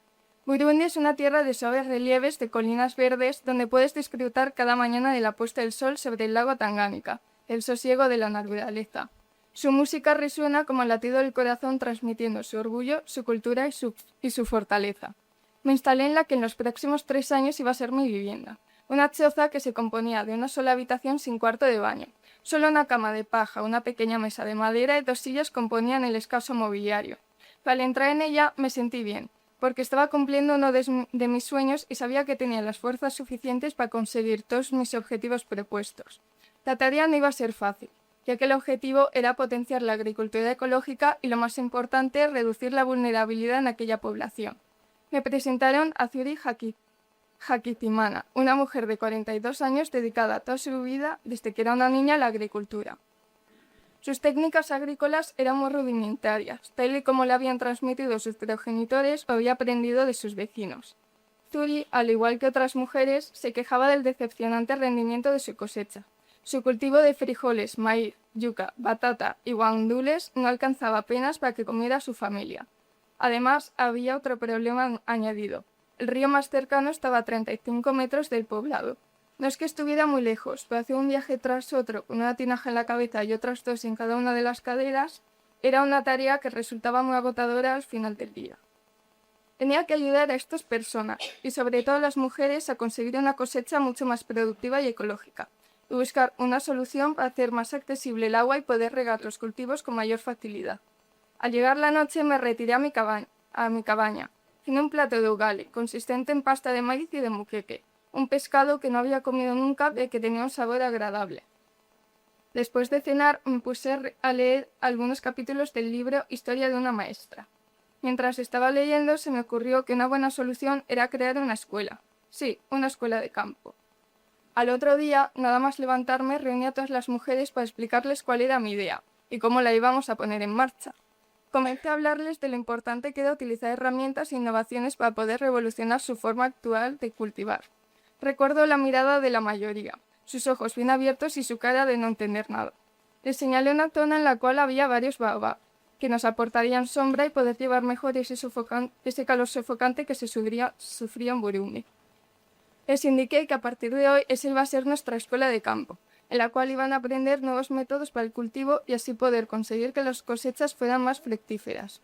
Burundi es una tierra de suaves relieves de colinas verdes donde puedes disfrutar cada mañana de la puesta del sol sobre el lago Tangánica, el sosiego de la naturaleza. Su música resuena como el latido del corazón transmitiendo su orgullo, su cultura y su fortaleza. Me instalé en la que en los próximos 3 años iba a ser mi vivienda. Una choza que se componía de una sola habitación sin cuarto de baño. Solo una cama de paja, una pequeña mesa de madera y 2 sillas componían el escaso mobiliario. Al entrar en ella me sentí bien, porque estaba cumpliendo uno de mis sueños y sabía que tenía las fuerzas suficientes para conseguir todos mis objetivos propuestos. La tarea no iba a ser fácil, ya que el objetivo era potenciar la agricultura ecológica y, lo más importante, reducir la vulnerabilidad en aquella población. Me presentaron a Zuri Hakitimana, una mujer de 42 años dedicada toda su vida, desde que era una niña, a la agricultura. Sus técnicas agrícolas eran muy rudimentarias, tal y como le habían transmitido sus progenitores o había aprendido de sus vecinos. Zuri, al igual que otras mujeres, se quejaba del decepcionante rendimiento de su cosecha. Su cultivo de frijoles, maíz, yuca, batata y guandules no alcanzaba apenas para que comiera su familia. Además, había otro problema añadido. El río más cercano estaba a 35 metros del poblado. No es que estuviera muy lejos, pero hacer un viaje tras otro con una tinaja en la cabeza y otras 2 en cada una de las caderas era una tarea que resultaba muy agotadora al final del día. Tenía que ayudar a estas personas, y sobre todo a las mujeres, a conseguir una cosecha mucho más productiva y ecológica, y buscar una solución para hacer más accesible el agua y poder regar los cultivos con mayor facilidad. Al llegar la noche me retiré a mi cabaña. Cené un plato de ugale, consistente en pasta de maíz y de muqueque, un pescado que no había comido nunca y que tenía un sabor agradable. Después de cenar me puse a leer algunos capítulos del libro Historia de una maestra. Mientras estaba leyendo se me ocurrió que una buena solución era crear una escuela. Sí, una escuela de campo. Al otro día, nada más levantarme, reuní a todas las mujeres para explicarles cuál era mi idea y cómo la íbamos a poner en marcha. Comencé a hablarles de lo importante que era utilizar herramientas e innovaciones para poder revolucionar su forma actual de cultivar. Recuerdo la mirada de la mayoría, sus ojos bien abiertos y su cara de no entender nada. Les señalé una zona en la cual había varios baobab, que nos aportarían sombra y poder llevar mejor ese calor sofocante que se sufría en Burundi. Les indiqué que a partir de hoy esa iba a ser nuestra escuela de campo, en la cual iban a aprender nuevos métodos para el cultivo y así poder conseguir que las cosechas fueran más fructíferas.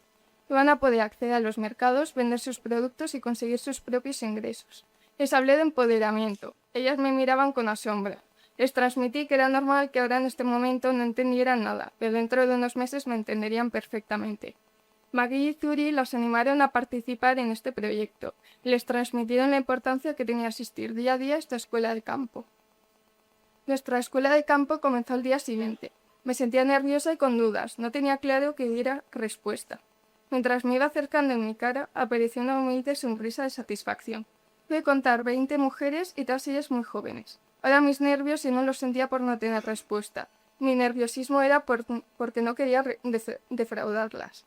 Iban a poder acceder a los mercados, vender sus productos y conseguir sus propios ingresos. Les hablé de empoderamiento. Ellas me miraban con asombro. Les transmití que era normal que ahora en este momento no entendieran nada, pero dentro de unos meses me entenderían perfectamente. Maggie y Zuri las animaron a participar en este proyecto y les transmitieron la importancia que tenía asistir día a día a esta escuela de campo. Nuestra escuela de campo comenzó al día siguiente. Me sentía nerviosa y con dudas, no tenía claro que diera respuesta. Mientras me iba acercando en mi cara, apareció una humilde sonrisa de satisfacción. Pude contar 20 mujeres y todas ellas muy jóvenes. Ahora mis nervios y no los sentía por no tener respuesta. Mi nerviosismo era porque no quería defraudarlas.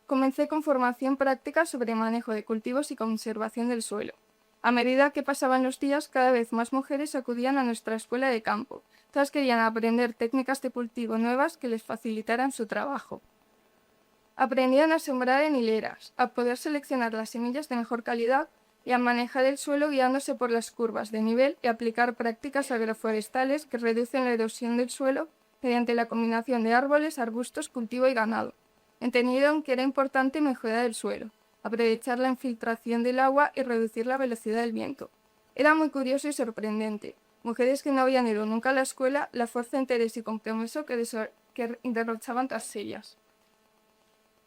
Comencé con formación práctica sobre manejo de cultivos y conservación del suelo. A medida que pasaban los días, cada vez más mujeres acudían a nuestra escuela de campo. Todas querían aprender técnicas de cultivo nuevas que les facilitaran su trabajo. Aprendían a sembrar en hileras, a poder seleccionar las semillas de mejor calidad y a manejar el suelo guiándose por las curvas de nivel y aplicar prácticas agroforestales que reducen la erosión del suelo mediante la combinación de árboles, arbustos, cultivo y ganado. Entendieron que era importante mejorar el suelo, aprovechar la infiltración del agua y reducir la velocidad del viento. Era muy curioso y sorprendente. Mujeres que no habían ido nunca a la escuela, la fuerza de interés y compromiso que derrochaban todas ellas.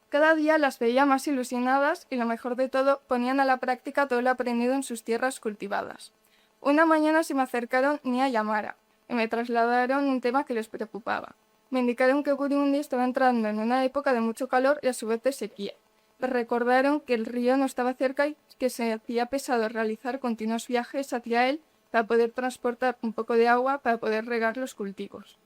Cada día las veía más ilusionadas y lo mejor de todo, ponían a la práctica todo lo aprendido en sus tierras cultivadas. Una mañana se me acercaron Nia y Amara y me trasladaron un tema que les preocupaba. Me indicaron que Burundi estaba entrando en una época de mucho calor y a su vez de sequía. Me recordaron que el río no estaba cerca y que se hacía pesado realizar continuos viajes hacia él para poder transportar un poco de agua para poder regar los cultivos.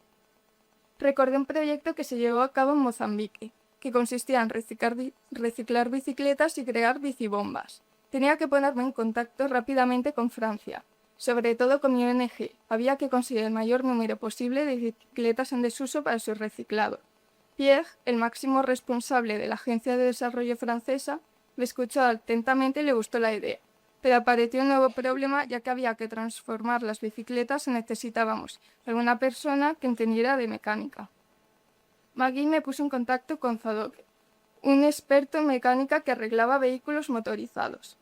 Recordé un proyecto que se llevó a cabo en Mozambique, que consistía en reciclar bicicletas y crear bicibombas. Tenía que ponerme en contacto rápidamente con Francia, sobre todo con mi ONG. Había que conseguir el mayor número posible de bicicletas en desuso para su reciclado. Pierre, el máximo responsable de la Agencia de Desarrollo francesa, me escuchó atentamente y le gustó la idea. Pero apareció un nuevo problema, ya que había que transformar las bicicletas y necesitábamos alguna persona que entendiera de mecánica. Maggie me puso en contacto con Zadok, un experto en mecánica que arreglaba vehículos motorizados.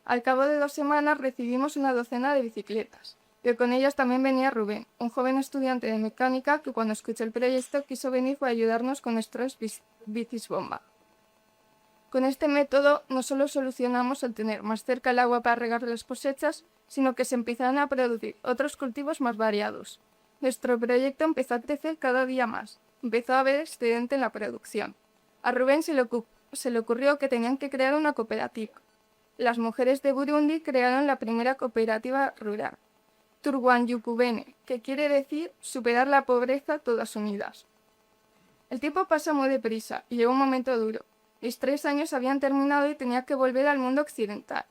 Al cabo de 2 semanas recibimos una docena de bicicletas, pero con ellas también venía Rubén, un joven estudiante de mecánica que cuando escuchó el proyecto quiso venir para ayudarnos con nuestras bicis bomba. Con este método no solo solucionamos el tener más cerca el agua para regar las cosechas, sino que se empezaron a producir otros cultivos más variados. Nuestro proyecto empezó a crecer cada día más. Empezó a haber excedente en la producción. A Rubén se le ocurrió que tenían que crear una cooperativa. Las mujeres de Burundi crearon la primera cooperativa rural, Turwanyukubene, que quiere decir superar la pobreza todas unidas. El tiempo pasa muy deprisa y llegó un momento duro. Mis 3 años habían terminado y tenía que volver al mundo occidental.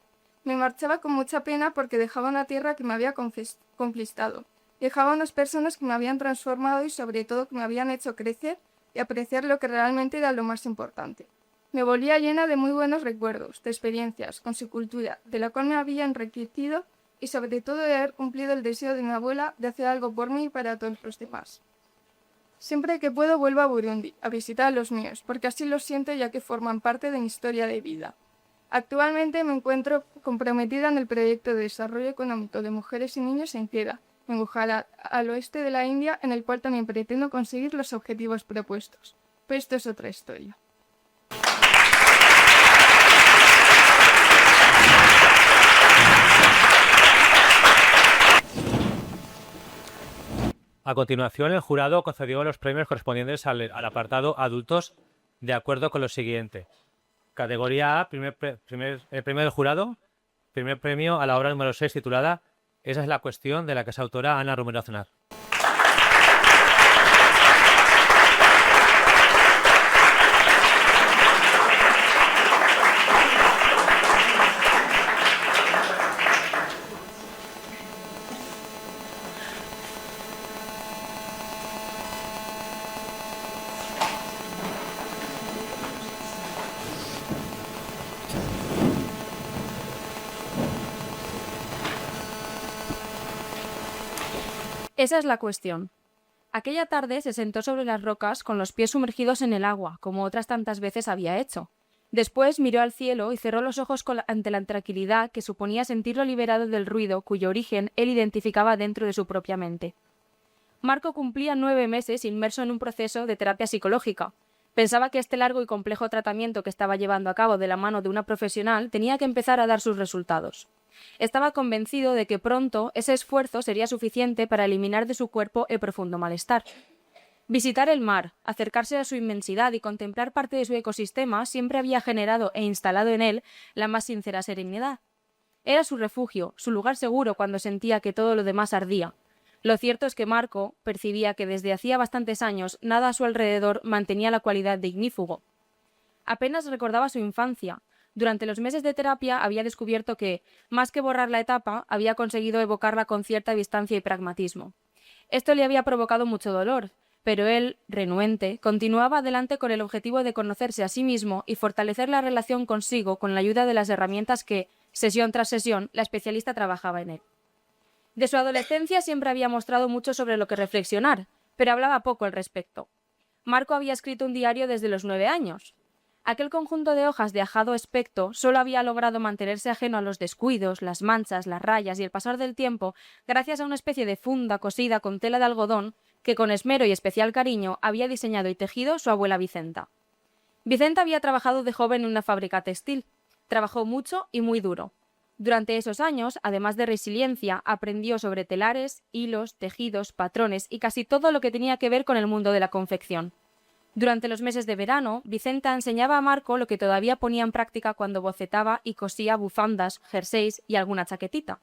Me marchaba con mucha pena porque dejaba una tierra que me había conquistado. Dejaba unas personas que me habían transformado y sobre todo que me habían hecho crecer y apreciar lo que realmente era lo más importante. Me volvía llena de muy buenos recuerdos, de experiencias, con su cultura, de la cual me había enriquecido y sobre todo de haber cumplido el deseo de mi abuela de hacer algo por mí y para todos los demás. Siempre que puedo vuelvo a Burundi, a visitar a los míos, porque así los siento ya que forman parte de mi historia de vida. Actualmente me encuentro comprometida en el proyecto de desarrollo económico de mujeres y niños en Queda, en Gujarat, al oeste de la India, en el cual también pretendo conseguir los objetivos propuestos. Pero esto es otra historia. A continuación, el jurado concedió los premios correspondientes al apartado adultos de acuerdo con lo siguiente. Categoría A, el premio del jurado, primer premio a la obra número 6 titulada Esa es la cuestión, de la que es autora Ana Romero Aznar. Esa es la cuestión. Aquella tarde se sentó sobre las rocas con los pies sumergidos en el agua, como otras tantas veces había hecho. Después miró al cielo y cerró los ojos ante la tranquilidad que suponía sentirlo liberado del ruido cuyo origen él identificaba dentro de su propia mente. Marco cumplía 9 meses inmerso en un proceso de terapia psicológica. Pensaba que este largo y complejo tratamiento que estaba llevando a cabo de la mano de una profesional tenía que empezar a dar sus resultados. Estaba convencido de que pronto ese esfuerzo sería suficiente para eliminar de su cuerpo el profundo malestar. Visitar el mar, acercarse a su inmensidad y contemplar parte de su ecosistema siempre había generado e instalado en él la más sincera serenidad. Era su refugio, su lugar seguro cuando sentía que todo lo demás ardía. Lo cierto es que Marco percibía que desde hacía bastantes años nada a su alrededor mantenía la cualidad de ignífugo. Apenas recordaba su infancia. Durante los meses de terapia había descubierto que, más que borrar la etapa, había conseguido evocarla con cierta distancia y pragmatismo. Esto le había provocado mucho dolor, pero él, renuente, continuaba adelante con el objetivo de conocerse a sí mismo y fortalecer la relación consigo con la ayuda de las herramientas que, sesión tras sesión, la especialista trabajaba en él. De su adolescencia siempre había mostrado mucho sobre lo que reflexionar, pero hablaba poco al respecto. Marco había escrito un diario desde los 9 años. Aquel conjunto de hojas de ajado aspecto solo había logrado mantenerse ajeno a los descuidos, las manchas, las rayas y el pasar del tiempo gracias a una especie de funda cosida con tela de algodón que con esmero y especial cariño había diseñado y tejido su abuela Vicenta. Vicenta había trabajado de joven en una fábrica textil. Trabajó mucho y muy duro. Durante esos años, además de resiliencia, aprendió sobre telares, hilos, tejidos, patrones y casi todo lo que tenía que ver con el mundo de la confección. Durante los meses de verano, Vicenta enseñaba a Marco lo que todavía ponía en práctica cuando bocetaba y cosía bufandas, jerseys y alguna chaquetita.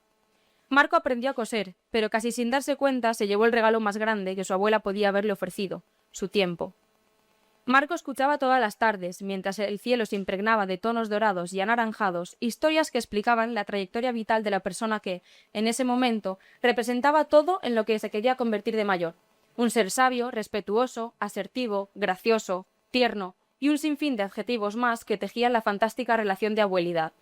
Marco aprendió a coser, pero casi sin darse cuenta se llevó el regalo más grande que su abuela podía haberle ofrecido, su tiempo. Marco escuchaba todas las tardes, mientras el cielo se impregnaba de tonos dorados y anaranjados, historias que explicaban la trayectoria vital de la persona que, en ese momento, representaba todo en lo que se quería convertir de mayor. Un ser sabio, respetuoso, asertivo, gracioso, tierno y un sinfín de adjetivos más que tejían la fantástica relación de abuelidad.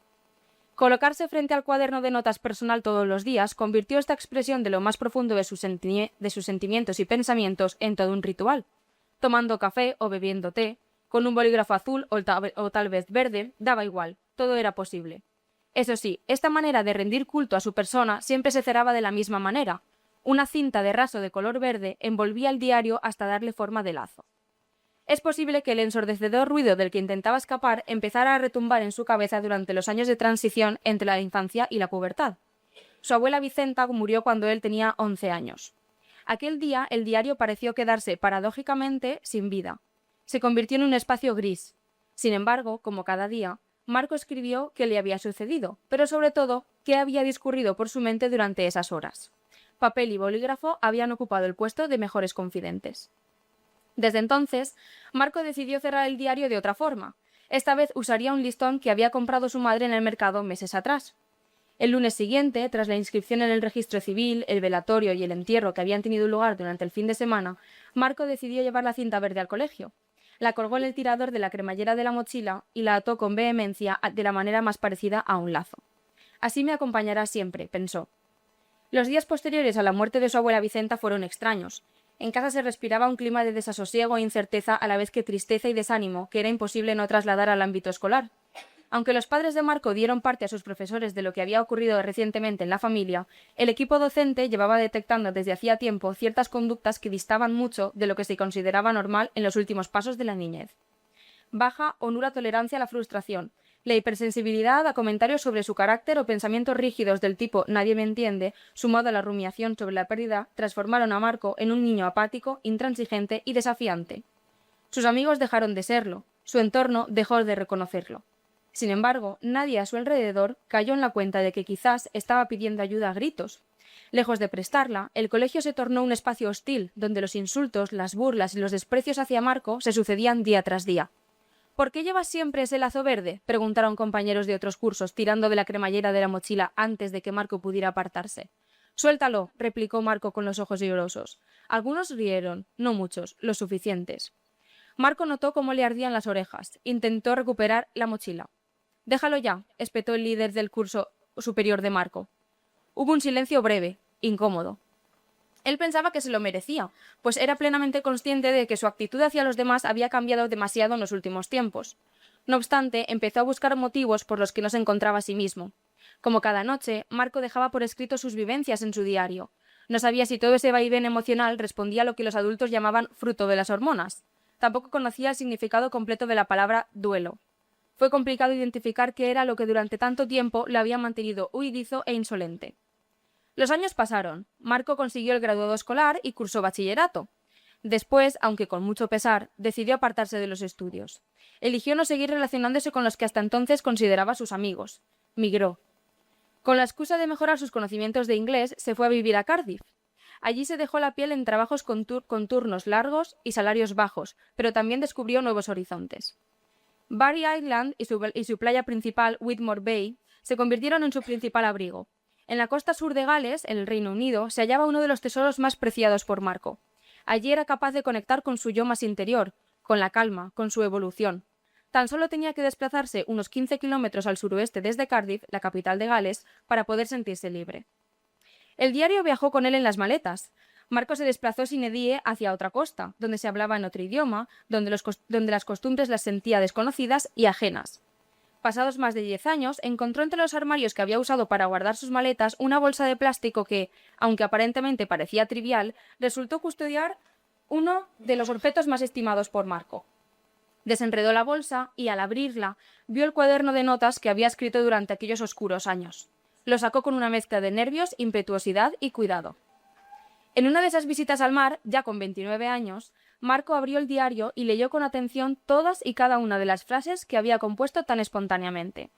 Colocarse frente al cuaderno de notas personal todos los días convirtió esta expresión de lo más profundo de sus sentimientos y pensamientos en todo un ritual. Tomando café o bebiendo té, con un bolígrafo azul o tal vez verde, daba igual, todo era posible. Eso sí, esta manera de rendir culto a su persona siempre se cerraba de la misma manera. Una cinta de raso de color verde envolvía el diario hasta darle forma de lazo. Es posible que el ensordecedor ruido del que intentaba escapar empezara a retumbar en su cabeza durante los años de transición entre la infancia y la pubertad. Su abuela Vicenta murió cuando él tenía 11 años. Aquel día el diario pareció quedarse, paradójicamente, sin vida. Se convirtió en un espacio gris. Sin embargo, como cada día, Marco escribió qué le había sucedido, pero sobre todo, qué había discurrido por su mente durante esas horas. Papel y bolígrafo habían ocupado el puesto de mejores confidentes. Desde entonces, Marco decidió cerrar el diario de otra forma. Esta vez usaría un listón que había comprado su madre en el mercado meses atrás. El lunes siguiente, tras la inscripción en el registro civil, el velatorio y el entierro que habían tenido lugar durante el fin de semana, Marco decidió llevar la cinta verde al colegio. La colgó en el tirador de la cremallera de la mochila y la ató con vehemencia de la manera más parecida a un lazo. Así me acompañará siempre, pensó. Los días posteriores a la muerte de su abuela Vicenta fueron extraños. En casa se respiraba un clima de desasosiego e incerteza a la vez que tristeza y desánimo que era imposible no trasladar al ámbito escolar. Aunque los padres de Marco dieron parte a sus profesores de lo que había ocurrido recientemente en la familia, el equipo docente llevaba detectando desde hacía tiempo ciertas conductas que distaban mucho de lo que se consideraba normal en los últimos pasos de la niñez. Baja o nula tolerancia a la frustración, la hipersensibilidad a comentarios sobre su carácter o pensamientos rígidos del tipo «nadie me entiende», sumado a la rumiación sobre la pérdida, transformaron a Marco en un niño apático, intransigente y desafiante. Sus amigos dejaron de serlo, su entorno dejó de reconocerlo. Sin embargo, nadie a su alrededor cayó en la cuenta de que quizás estaba pidiendo ayuda a gritos. Lejos de prestarla, el colegio se tornó un espacio hostil, donde los insultos, las burlas y los desprecios hacia Marco se sucedían día tras día. «¿Por qué llevas siempre ese lazo verde?», preguntaron compañeros de otros cursos, tirando de la cremallera de la mochila antes de que Marco pudiera apartarse. «Suéltalo», replicó Marco con los ojos llorosos. Algunos rieron, no muchos, los suficientes. Marco notó cómo le ardían las orejas. Intentó recuperar la mochila. «Déjalo ya», espetó el líder del curso superior de Marco. Hubo un silencio breve, incómodo. Él pensaba que se lo merecía, pues era plenamente consciente de que su actitud hacia los demás había cambiado demasiado en los últimos tiempos. No obstante, empezó a buscar motivos por los que no se encontraba a sí mismo. Como cada noche, Marco dejaba por escrito sus vivencias en su diario. No sabía si todo ese vaivén emocional respondía a lo que los adultos llamaban fruto de las hormonas. Tampoco conocía el significado completo de la palabra duelo. Fue complicado identificar qué era lo que durante tanto tiempo lo había mantenido huidizo e insolente. Los años pasaron. Marco consiguió el graduado escolar y cursó bachillerato. Después, aunque con mucho pesar, decidió apartarse de los estudios. Eligió no seguir relacionándose con los que hasta entonces consideraba sus amigos. Migró. Con la excusa de mejorar sus conocimientos de inglés, se fue a vivir a Cardiff. Allí se dejó la piel en trabajos con turnos largos y salarios bajos, pero también descubrió nuevos horizontes. Barry Island y su playa principal, Whitmore Bay, se convirtieron en su principal abrigo. En la costa sur de Gales, en el Reino Unido, se hallaba uno de los tesoros más preciados por Marco. Allí era capaz de conectar con su yo más interior, con la calma, con su evolución. Tan solo tenía que desplazarse unos 15 kilómetros al suroeste desde Cardiff, la capital de Gales, para poder sentirse libre. El diario viajó con él en las maletas. Marco se desplazó sine die hacia otra costa, donde se hablaba en otro idioma, donde las costumbres las sentía desconocidas y ajenas. Pasados más de 10 años, encontró entre los armarios que había usado para guardar sus maletas una bolsa de plástico que, aunque aparentemente parecía trivial, resultó custodiar uno de los objetos más estimados por Marco. Desenredó la bolsa y, al abrirla, vio el cuaderno de notas que había escrito durante aquellos oscuros años. Lo sacó con una mezcla de nervios, impetuosidad y cuidado. En una de esas visitas al mar, ya con 29 años, Marco abrió el diario y leyó con atención todas y cada una de las frases que había compuesto tan espontáneamente.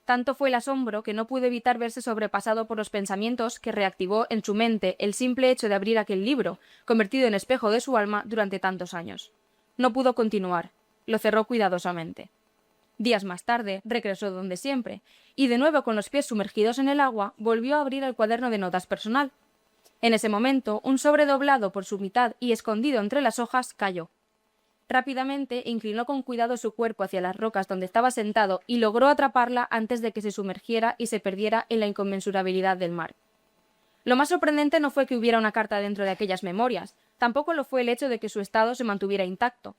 Tanto fue el asombro que no pudo evitar verse sobrepasado por los pensamientos que reactivó en su mente el simple hecho de abrir aquel libro, convertido en espejo de su alma durante tantos años. No pudo continuar. Lo cerró cuidadosamente. Días más tarde, regresó donde siempre, y de nuevo con los pies sumergidos en el agua, volvió a abrir el cuaderno de notas personal. En ese momento, un sobre doblado por su mitad y escondido entre las hojas cayó. Rápidamente inclinó con cuidado su cuerpo hacia las rocas donde estaba sentado y logró atraparla antes de que se sumergiera y se perdiera en la inconmensurabilidad del mar. Lo más sorprendente no fue que hubiera una carta dentro de aquellas memorias, tampoco lo fue el hecho de que su estado se mantuviera intacto.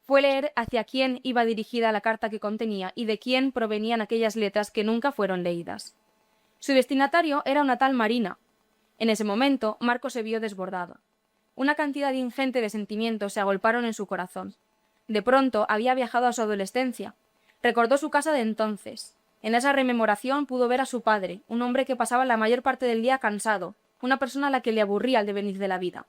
Fue leer hacia quién iba dirigida la carta que contenía y de quién provenían aquellas letras que nunca fueron leídas. Su destinatario era una tal Marina. En ese momento, Marco se vio desbordado. Una cantidad ingente de sentimientos se agolparon en su corazón. De pronto había viajado a su adolescencia. Recordó su casa de entonces. En esa rememoración pudo ver a su padre, un hombre que pasaba la mayor parte del día cansado, una persona a la que le aburría el devenir de la vida.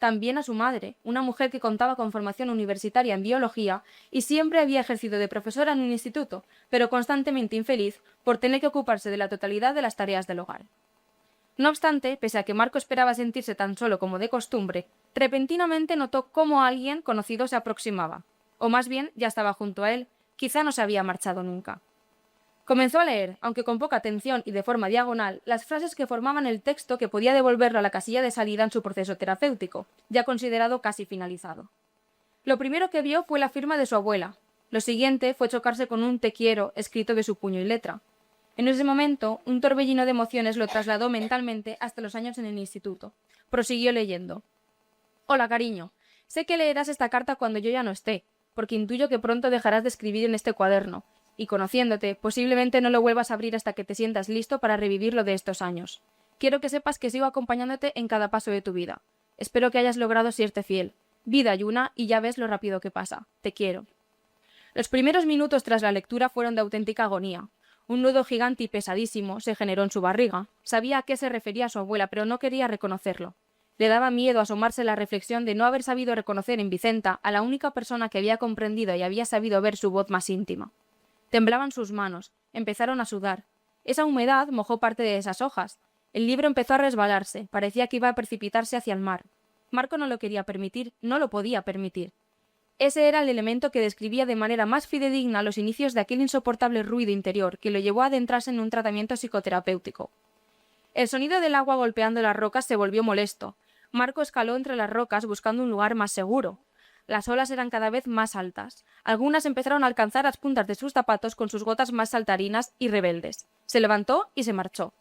También a su madre, una mujer que contaba con formación universitaria en biología y siempre había ejercido de profesora en un instituto, pero constantemente infeliz por tener que ocuparse de la totalidad de las tareas del hogar. No obstante, pese a que Marco esperaba sentirse tan solo como de costumbre, repentinamente notó cómo alguien conocido se aproximaba, o más bien ya estaba junto a él, quizá no se había marchado nunca. Comenzó a leer, aunque con poca atención y de forma diagonal, las frases que formaban el texto que podía devolverlo a la casilla de salida en su proceso terapéutico, ya considerado casi finalizado. Lo primero que vio fue la firma de su abuela. Lo siguiente fue chocarse con un te quiero escrito de su puño y letra. En ese momento, un torbellino de emociones lo trasladó mentalmente hasta los años en el instituto. Prosiguió leyendo. Hola, cariño. Sé que leerás esta carta cuando yo ya no esté, porque intuyo que pronto dejarás de escribir en este cuaderno, y conociéndote, posiblemente no lo vuelvas a abrir hasta que te sientas listo para revivir lo de estos años. Quiero que sepas que sigo acompañándote en cada paso de tu vida. Espero que hayas logrado serte fiel. Vida hay una y ya ves lo rápido que pasa. Te quiero. Los primeros minutos tras la lectura fueron de auténtica agonía. Un nudo gigante y pesadísimo se generó en su barriga. Sabía a qué se refería su abuela, pero no quería reconocerlo. Le daba miedo asomarse la reflexión de no haber sabido reconocer en Vicenta a la única persona que había comprendido y había sabido ver su voz más íntima. Temblaban sus manos, empezaron a sudar. Esa humedad mojó parte de esas hojas. El libro empezó a resbalarse, parecía que iba a precipitarse hacia el mar. Marco no lo quería permitir, no lo podía permitir. Ese era el elemento que describía de manera más fidedigna los inicios de aquel insoportable ruido interior que lo llevó a adentrarse en un tratamiento psicoterapéutico. El sonido del agua golpeando las rocas se volvió molesto. Marco escaló entre las rocas buscando un lugar más seguro. Las olas eran cada vez más altas. Algunas empezaron a alcanzar las puntas de sus zapatos con sus gotas más saltarinas y rebeldes. Se levantó y se marchó.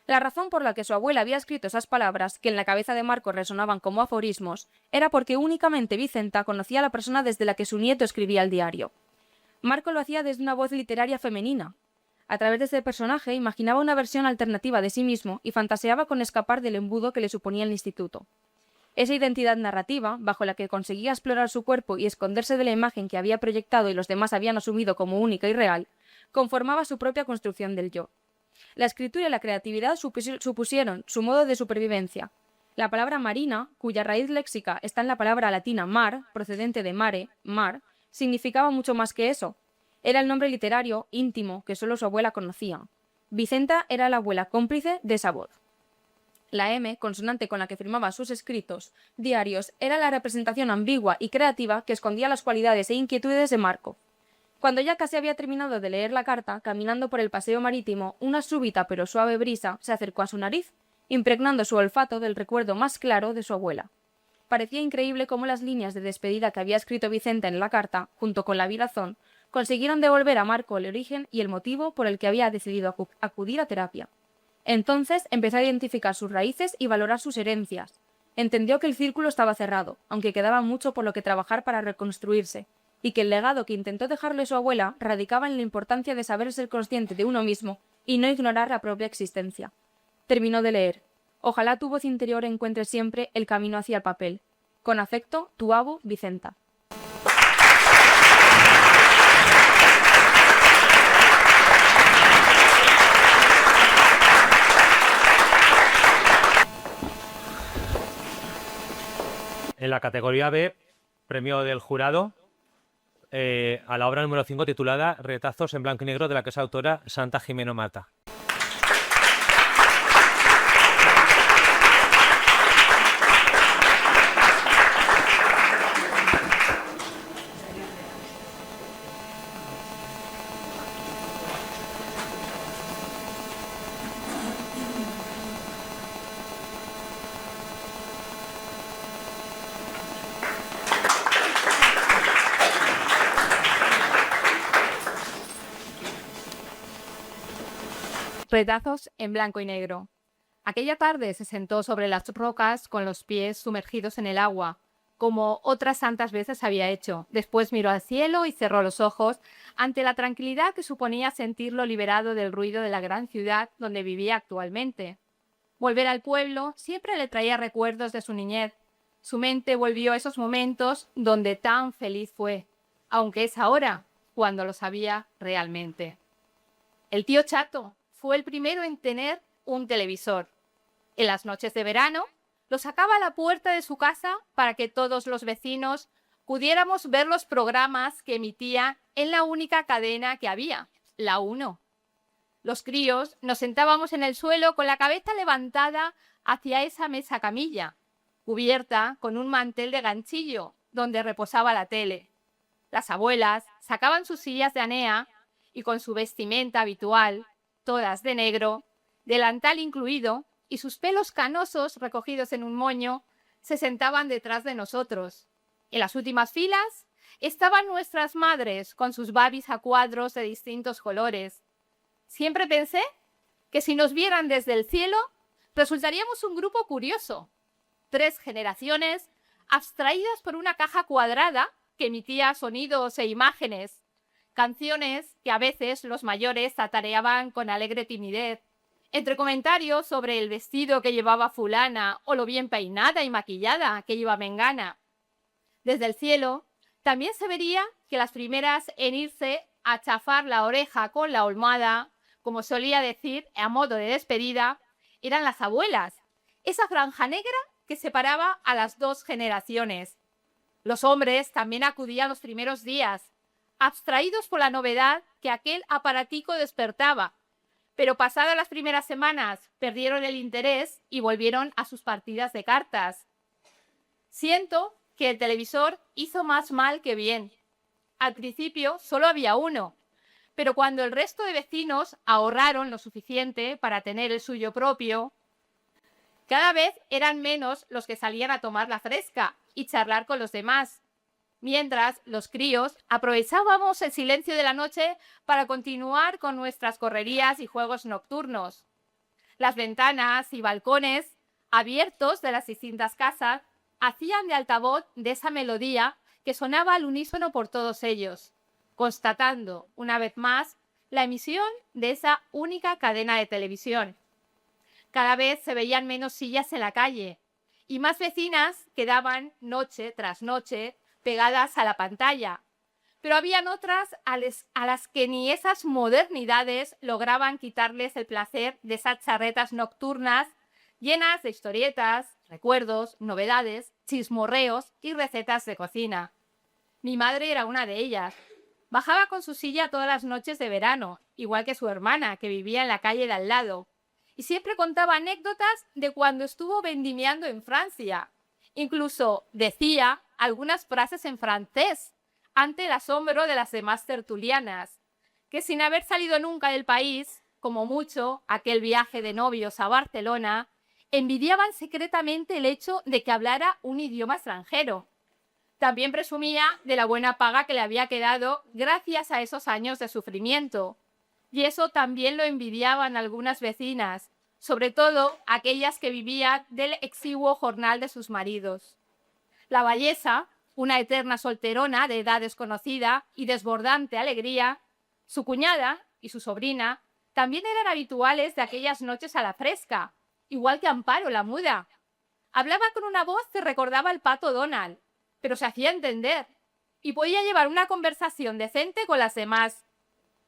La razón por la que su abuela había escrito esas palabras, que en la cabeza de Marco resonaban como aforismos, era porque únicamente Vicenta conocía a la persona desde la que su nieto escribía el diario. Marco lo hacía desde una voz literaria femenina. A través de ese personaje imaginaba una versión alternativa de sí mismo y fantaseaba con escapar del embudo que le suponía el instituto. Esa identidad narrativa, bajo la que conseguía explorar su cuerpo y esconderse de la imagen que había proyectado y los demás habían asumido como única y real, conformaba su propia construcción del yo. La escritura y la creatividad supusieron su modo de supervivencia. La palabra marina, cuya raíz léxica está en la palabra latina mar, procedente de mare, mar, significaba mucho más que eso. Era el nombre literario, íntimo, que solo su abuela conocía. Vicenta era la abuela cómplice de esa voz. La M, consonante con la que firmaba sus escritos diarios, era la representación ambigua y creativa que escondía las cualidades e inquietudes de Marco. Cuando ya casi había terminado de leer la carta, caminando por el paseo marítimo, una súbita pero suave brisa se acercó a su nariz, impregnando su olfato del recuerdo más claro de su abuela. Parecía increíble cómo las líneas de despedida que había escrito Vicenta en la carta, junto con la virazón, consiguieron devolver a Marco el origen y el motivo por el que había decidido acudir a terapia. Entonces empezó a identificar sus raíces y valorar sus herencias. Entendió que el círculo estaba cerrado, aunque quedaba mucho por lo que trabajar para reconstruirse, y que el legado que intentó dejarle su abuela radicaba en la importancia de saber ser consciente de uno mismo y no ignorar la propia existencia. Terminó de leer. Ojalá tu voz interior encuentre siempre el camino hacia el papel. Con afecto, tu abo, Vicenta. En la categoría B, premio del jurado, a la obra número 5 titulada Retazos en blanco y negro, de la que es autora Santa Jimeno Mata. Retazos en blanco y negro. Aquella tarde se sentó sobre las rocas con los pies sumergidos en el agua, como otras tantas veces había hecho. Después miró al cielo y cerró los ojos ante la tranquilidad que suponía sentirlo liberado del ruido de la gran ciudad donde vivía actualmente. Volver al pueblo siempre le traía recuerdos de su niñez. Su mente volvió a esos momentos donde tan feliz fue, aunque es ahora cuando lo sabía realmente. El tío Chato fue el primero en tener un televisor. En las noches de verano, lo sacaba a la puerta de su casa para que todos los vecinos pudiéramos ver los programas que emitía en la única cadena que había, la 1. Los críos nos sentábamos en el suelo con la cabeza levantada hacia esa mesa camilla, cubierta con un mantel de ganchillo donde reposaba la tele. Las abuelas sacaban sus sillas de anea y con su vestimenta habitual, todas de negro, delantal incluido, y sus pelos canosos recogidos en un moño, se sentaban detrás de nosotros. En las últimas filas estaban nuestras madres con sus babis a cuadros de distintos colores. Siempre pensé que si nos vieran desde el cielo, resultaríamos un grupo curioso. 3 generaciones abstraídas por una caja cuadrada que emitía sonidos e imágenes, canciones que a veces los mayores tatareaban con alegre timidez, entre comentarios sobre el vestido que llevaba fulana o lo bien peinada y maquillada que iba mengana. Desde el cielo también se vería que las primeras en irse a chafar la oreja con la olmada, como solía decir a modo de despedida, eran las abuelas, esa franja negra que separaba a las 2 generaciones. Los hombres también acudían los primeros días, abstraídos por la novedad que aquel aparatico despertaba, pero pasadas las primeras semanas perdieron el interés y volvieron a sus partidas de cartas. Siento que el televisor hizo más mal que bien. Al principio solo había uno, pero cuando el resto de vecinos ahorraron lo suficiente para tener el suyo propio, cada vez eran menos los que salían a tomar la fresca y charlar con los demás, mientras los críos aprovechábamos el silencio de la noche para continuar con nuestras correrías y juegos nocturnos. Las ventanas y balcones abiertos de las distintas casas hacían de altavoz de esa melodía que sonaba al unísono por todos ellos, constatando, una vez más, la emisión de esa única cadena de televisión. Cada vez se veían menos sillas en la calle y más vecinas quedaban noche tras noche pegadas a la pantalla. Pero habían otras a las que ni esas modernidades lograban quitarles el placer de esas charretas nocturnas llenas de historietas, recuerdos, novedades, chismorreos y recetas de cocina. Mi madre era una de ellas. Bajaba con su silla todas las noches de verano, igual que su hermana, que vivía en la calle de al lado, y siempre contaba anécdotas de cuando estuvo vendimiando en Francia. Incluso decía algunas frases en francés, ante el asombro de las demás tertulianas, que sin haber salido nunca del país, como mucho aquel viaje de novios a Barcelona, envidiaban secretamente el hecho de que hablara un idioma extranjero. También presumía de la buena paga que le había quedado gracias a esos años de sufrimiento. Y eso también lo envidiaban algunas vecinas, sobre todo aquellas que vivían del exiguo jornal de sus maridos. La Vallesa, una eterna solterona de edad desconocida y desbordante alegría, su cuñada y su sobrina también eran habituales de aquellas noches a la fresca, igual que Amparo, la muda. Hablaba con una voz que recordaba al pato Donald, pero se hacía entender y podía llevar una conversación decente con las demás.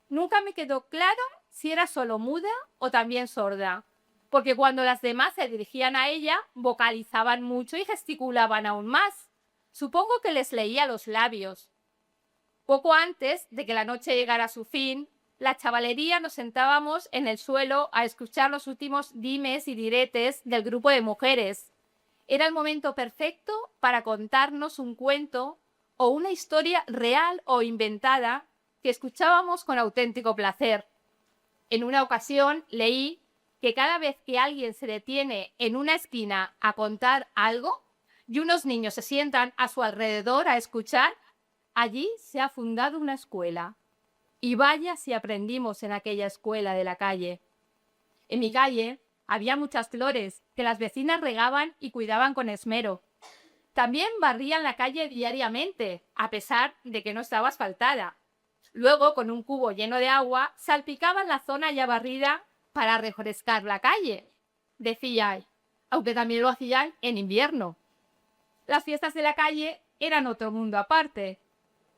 Nunca me quedó claro si era solo muda o también sorda, porque cuando las demás se dirigían a ella, vocalizaban mucho y gesticulaban aún más. Supongo que les leía los labios. Poco antes de que la noche llegara a su fin, la chavalería nos sentábamos en el suelo a escuchar los últimos dimes y diretes del grupo de mujeres. Era el momento perfecto para contarnos un cuento o una historia real o inventada que escuchábamos con auténtico placer. En una ocasión leí que cada vez que alguien se detiene en una esquina a contar algo y unos niños se sientan a su alrededor a escuchar, allí se ha fundado una escuela. Y vaya si aprendimos en aquella escuela de la calle. En mi calle había muchas flores que las vecinas regaban y cuidaban con esmero. También barrían la calle diariamente, a pesar de que no estaba asfaltada. Luego, con un cubo lleno de agua, salpicaban la zona ya barrida para refrescar la calle, decía, aunque también lo hacían en invierno. Las fiestas de la calle eran otro mundo aparte.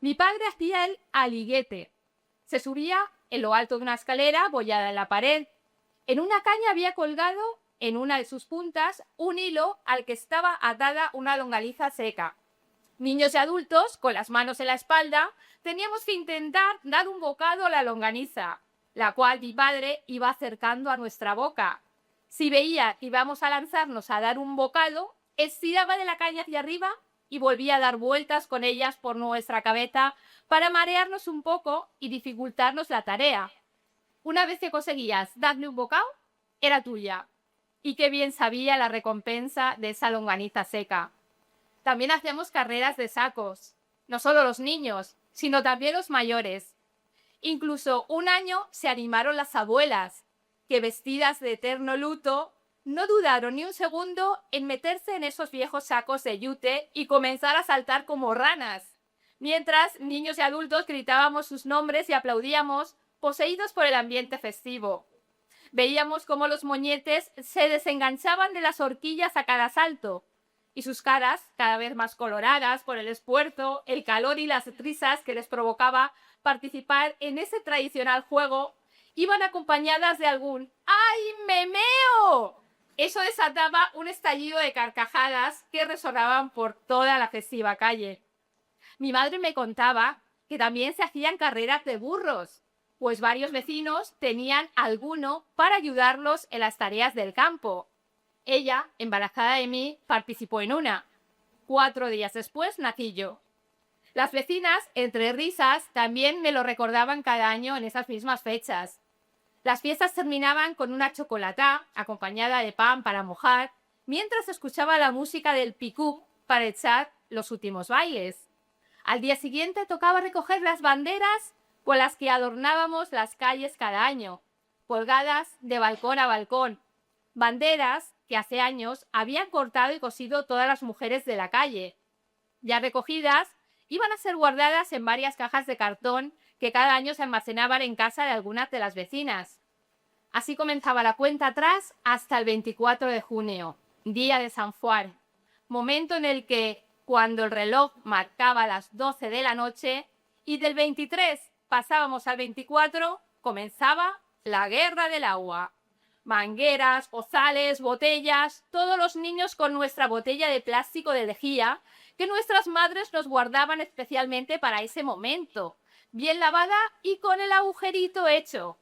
Mi padre hacía el aliguete. Se subía en lo alto de una escalera abollada en la pared. En una caña había colgado, en una de sus puntas, un hilo al que estaba atada una longaniza seca. Niños y adultos, con las manos en la espalda, teníamos que intentar dar un bocado a la longaniza, la cual mi padre iba acercando a nuestra boca. Si veía que íbamos a lanzarnos a dar un bocado, estiraba de la caña hacia arriba y volvía a dar vueltas con ellas por nuestra cabeza para marearnos un poco y dificultarnos la tarea. Una vez que conseguías darle un bocado, era tuya. Y qué bien sabía la recompensa de esa longaniza seca. También hacíamos carreras de sacos, no solo los niños, sino también los mayores. Incluso un año se animaron las abuelas, que vestidas de eterno luto, no dudaron ni un segundo en meterse en esos viejos sacos de yute y comenzar a saltar como ranas, mientras niños y adultos gritábamos sus nombres y aplaudíamos, poseídos por el ambiente festivo. Veíamos cómo los moñetes se desenganchaban de las horquillas a cada salto, y sus caras, cada vez más coloradas por el esfuerzo, el calor y las risas que les provocaba participar en ese tradicional juego, iban acompañadas de algún ¡ay, me meo! Eso desataba un estallido de carcajadas que resonaban por toda la festiva calle. Mi madre me contaba que también se hacían carreras de burros, pues varios vecinos tenían alguno para ayudarlos en las tareas del campo. Ella, embarazada de mí, participó en una. 4 días después nací yo. Las vecinas, entre risas, también me lo recordaban cada año en esas mismas fechas. Las fiestas terminaban con una chocolatá, acompañada de pan para mojar, mientras escuchaba la música del picú para echar los últimos bailes. Al día siguiente tocaba recoger las banderas con las que adornábamos las calles cada año, colgadas de balcón a balcón, banderas que hace años habían cortado y cosido todas las mujeres de la calle. Ya recogidas, iban a ser guardadas en varias cajas de cartón que cada año se almacenaban en casa de algunas de las vecinas. Así comenzaba la cuenta atrás hasta el 24 de junio, día de San Juan, momento en el que, cuando el reloj marcaba las 12 de la noche y del 23 pasábamos al 24, comenzaba la guerra del agua. Mangueras, ozales, botellas, todos los niños con nuestra botella de plástico de lejía que nuestras madres nos guardaban especialmente para ese momento, bien lavada y con el agujerito hecho.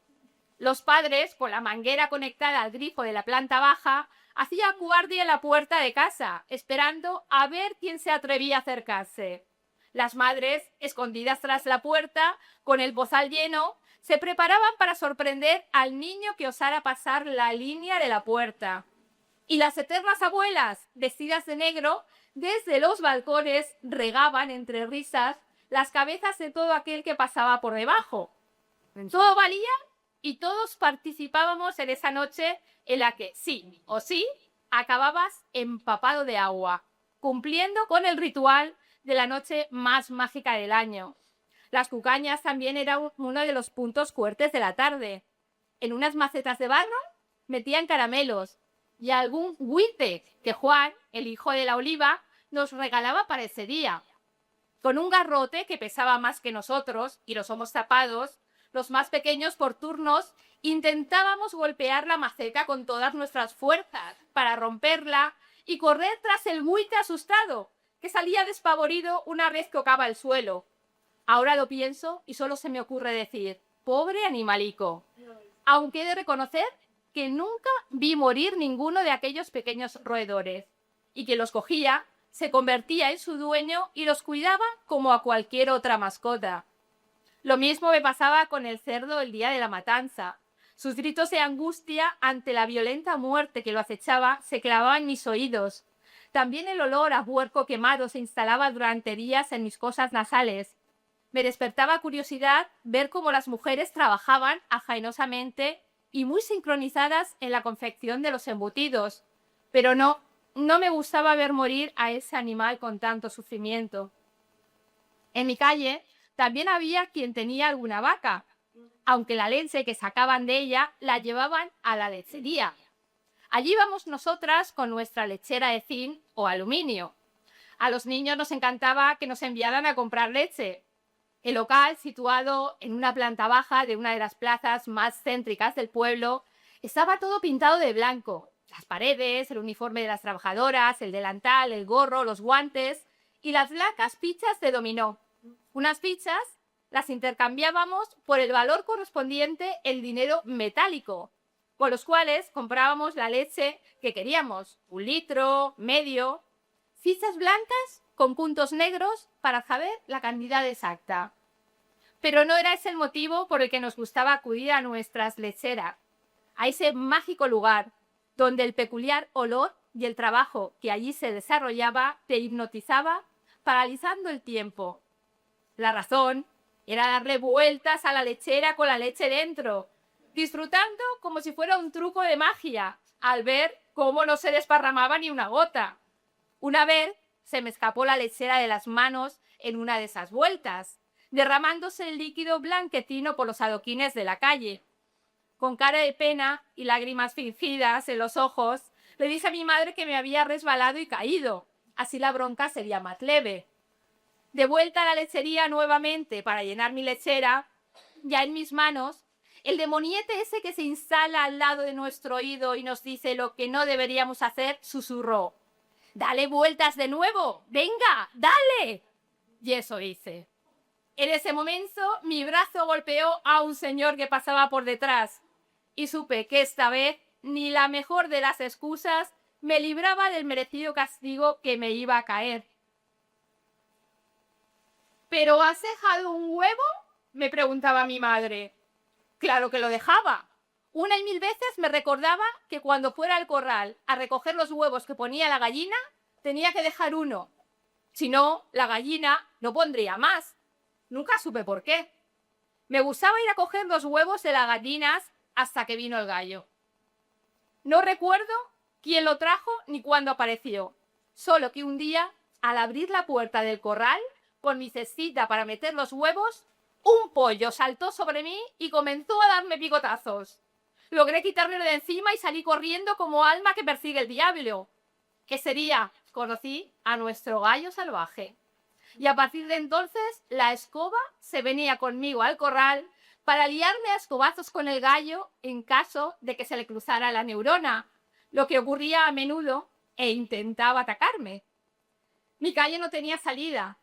Los padres, con la manguera conectada al grifo de la planta baja, hacían guardia en la puerta de casa, esperando a ver quién se atrevía a acercarse. Las madres, escondidas tras la puerta, con el bozal lleno, se preparaban para sorprender al niño que osara pasar la línea de la puerta. Y las eternas abuelas, vestidas de negro, desde los balcones regaban entre risas las cabezas de todo aquel que pasaba por debajo. Todo valía y todos participábamos en esa noche en la que, sí o sí, acababas empapado de agua, cumpliendo con el ritual de la noche más mágica del año. Las cucañas también eran uno de los puntos fuertes de la tarde. En unas macetas de barro metían caramelos y algún huite que Juan, el hijo de la oliva, nos regalaba para ese día. Con un garrote que pesaba más que nosotros y los ojos tapados, los más pequeños por turnos intentábamos golpear la maceta con todas nuestras fuerzas para romperla y correr tras el huite asustado, que salía despavorido una vez que tocaba el suelo. Ahora lo pienso y solo se me ocurre decir, pobre animalico. Aunque he de reconocer que nunca vi morir ninguno de aquellos pequeños roedores, y que los cogía, se convertía en su dueño y los cuidaba como a cualquier otra mascota. Lo mismo me pasaba con el cerdo el día de la matanza. Sus gritos de angustia ante la violenta muerte que lo acechaba se clavaban en mis oídos. También el olor a puerco quemado se instalaba durante días en mis fosas nasales. Me despertaba curiosidad ver cómo las mujeres trabajaban afanosamente y muy sincronizadas en la confección de los embutidos. Pero no me gustaba ver morir a ese animal con tanto sufrimiento. En mi calle también había quien tenía alguna vaca, aunque la leche que sacaban de ella la llevaban a la lechería. Allí íbamos nosotras con nuestra lechera de zinc o aluminio. A los niños nos encantaba que nos enviaran a comprar leche. El local, situado en una planta baja de una de las plazas más céntricas del pueblo, estaba todo pintado de blanco. Las paredes, el uniforme de las trabajadoras, el delantal, el gorro, los guantes y las blancas fichas de dominó. Unas fichas las intercambiábamos por el valor correspondiente en dinero metálico, con los cuales comprábamos la leche que queríamos, 1 litro, medio. Fichas blancas con puntos negros para saber la cantidad exacta. Pero no era ese el motivo por el que nos gustaba acudir a nuestras lecheras, a ese mágico lugar donde el peculiar olor y el trabajo que allí se desarrollaba te hipnotizaba, paralizando el tiempo. La razón era darle vueltas a la lechera con la leche dentro, disfrutando como si fuera un truco de magia, al ver cómo no se desparramaba ni una gota. Una vez se me escapó la lechera de las manos en una de esas vueltas, derramándose el líquido blanquecino por los adoquines de la calle. Con cara de pena y lágrimas fingidas en los ojos, le dije a mi madre que me había resbalado y caído. Así la bronca sería más leve. De vuelta a la lechería nuevamente para llenar mi lechera, ya en mis manos, el demoniete ese que se instala al lado de nuestro oído y nos dice lo que no deberíamos hacer, susurró. ¡Dale vueltas de nuevo! ¡Venga, dale! Y eso hice. En ese momento, mi brazo golpeó a un señor que pasaba por detrás y supe que esta vez ni la mejor de las excusas me libraba del merecido castigo que me iba a caer. ¿Pero has dejado un huevo?, me preguntaba mi madre. Claro que lo dejaba. Una y 1000 veces me recordaba que cuando fuera al corral a recoger los huevos que ponía la gallina, tenía que dejar uno. Si no, la gallina no pondría más. Nunca supe por qué. Me gustaba ir a coger los huevos de las gallinas hasta que vino el gallo. No recuerdo quién lo trajo ni cuándo apareció. Solo que un día, al abrir la puerta del corral, con mi cestita para meter los huevos, un pollo saltó sobre mí y comenzó a darme picotazos. Logré quitármelo de encima y salí corriendo como alma que persigue el diablo. Ese día conocí a nuestro gallo salvaje. Y a partir de entonces, la escoba se venía conmigo al corral para liarme a escobazos con el gallo en caso de que se le cruzara la neurona, lo que ocurría a menudo e intentaba atacarme. Mi calle no tenía salida,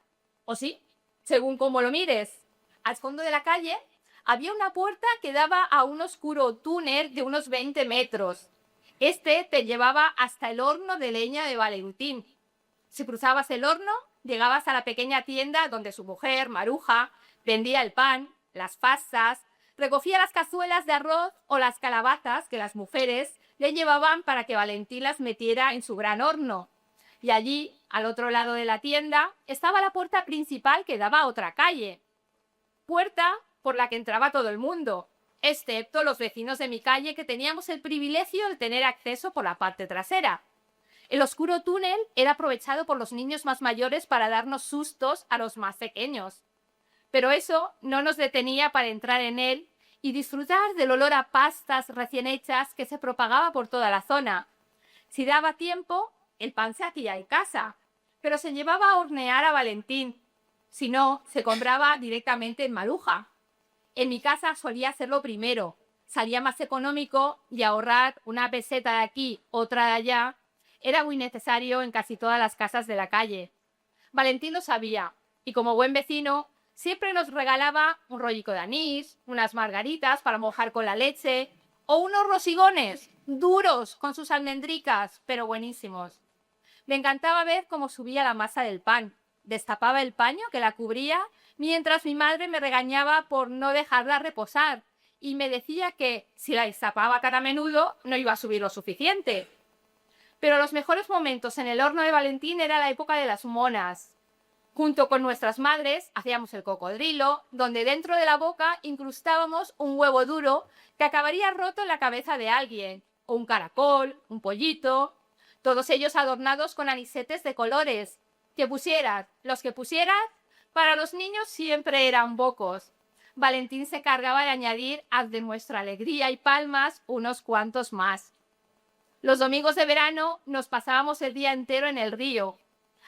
o sí, según cómo lo mires. Al fondo de la calle había una puerta que daba a un oscuro túnel de unos 20 metros. Este te llevaba hasta el horno de leña de Valentín. Si cruzabas el horno, llegabas a la pequeña tienda donde su mujer, Maruja, vendía el pan, las pastas, recogía las cazuelas de arroz o las calabazas que las mujeres le llevaban para que Valentín las metiera en su gran horno. Y allí, al otro lado de la tienda, estaba la puerta principal que daba a otra calle. Puerta por la que entraba todo el mundo, excepto los vecinos de mi calle que teníamos el privilegio de tener acceso por la parte trasera. El oscuro túnel era aprovechado por los niños más mayores para darnos sustos a los más pequeños. Pero eso no nos detenía para entrar en él y disfrutar del olor a pastas recién hechas que se propagaba por toda la zona. Si daba tiempo, el pan se hacía en casa, pero se llevaba a hornear a Valentín. Si no, se compraba directamente en Maruja. En mi casa solía hacerlo primero. Salía más económico y ahorrar una peseta de aquí, otra de allá, era muy necesario en casi todas las casas de la calle. Valentín lo sabía y como buen vecino siempre nos regalaba un rollico de anís, unas margaritas para mojar con la leche o unos rosigones duros con sus almendricas, pero buenísimos. Me encantaba ver cómo subía la masa del pan. Destapaba el paño que la cubría mientras mi madre me regañaba por no dejarla reposar y me decía que si la destapaba tan a menudo no iba a subir lo suficiente. Pero los mejores momentos en el horno de Valentín era la época de las monas. Junto con nuestras madres hacíamos el cocodrilo, donde dentro de la boca incrustábamos un huevo duro que acabaría roto en la cabeza de alguien, o un caracol, un pollito, todos ellos adornados con anisetes de colores. Que pusieras, los que pusieras, para los niños siempre eran pocos. Valentín se cargaba de añadir, haz de nuestra alegría y palmas, unos cuantos más. Los domingos de verano nos pasábamos el día entero en el río.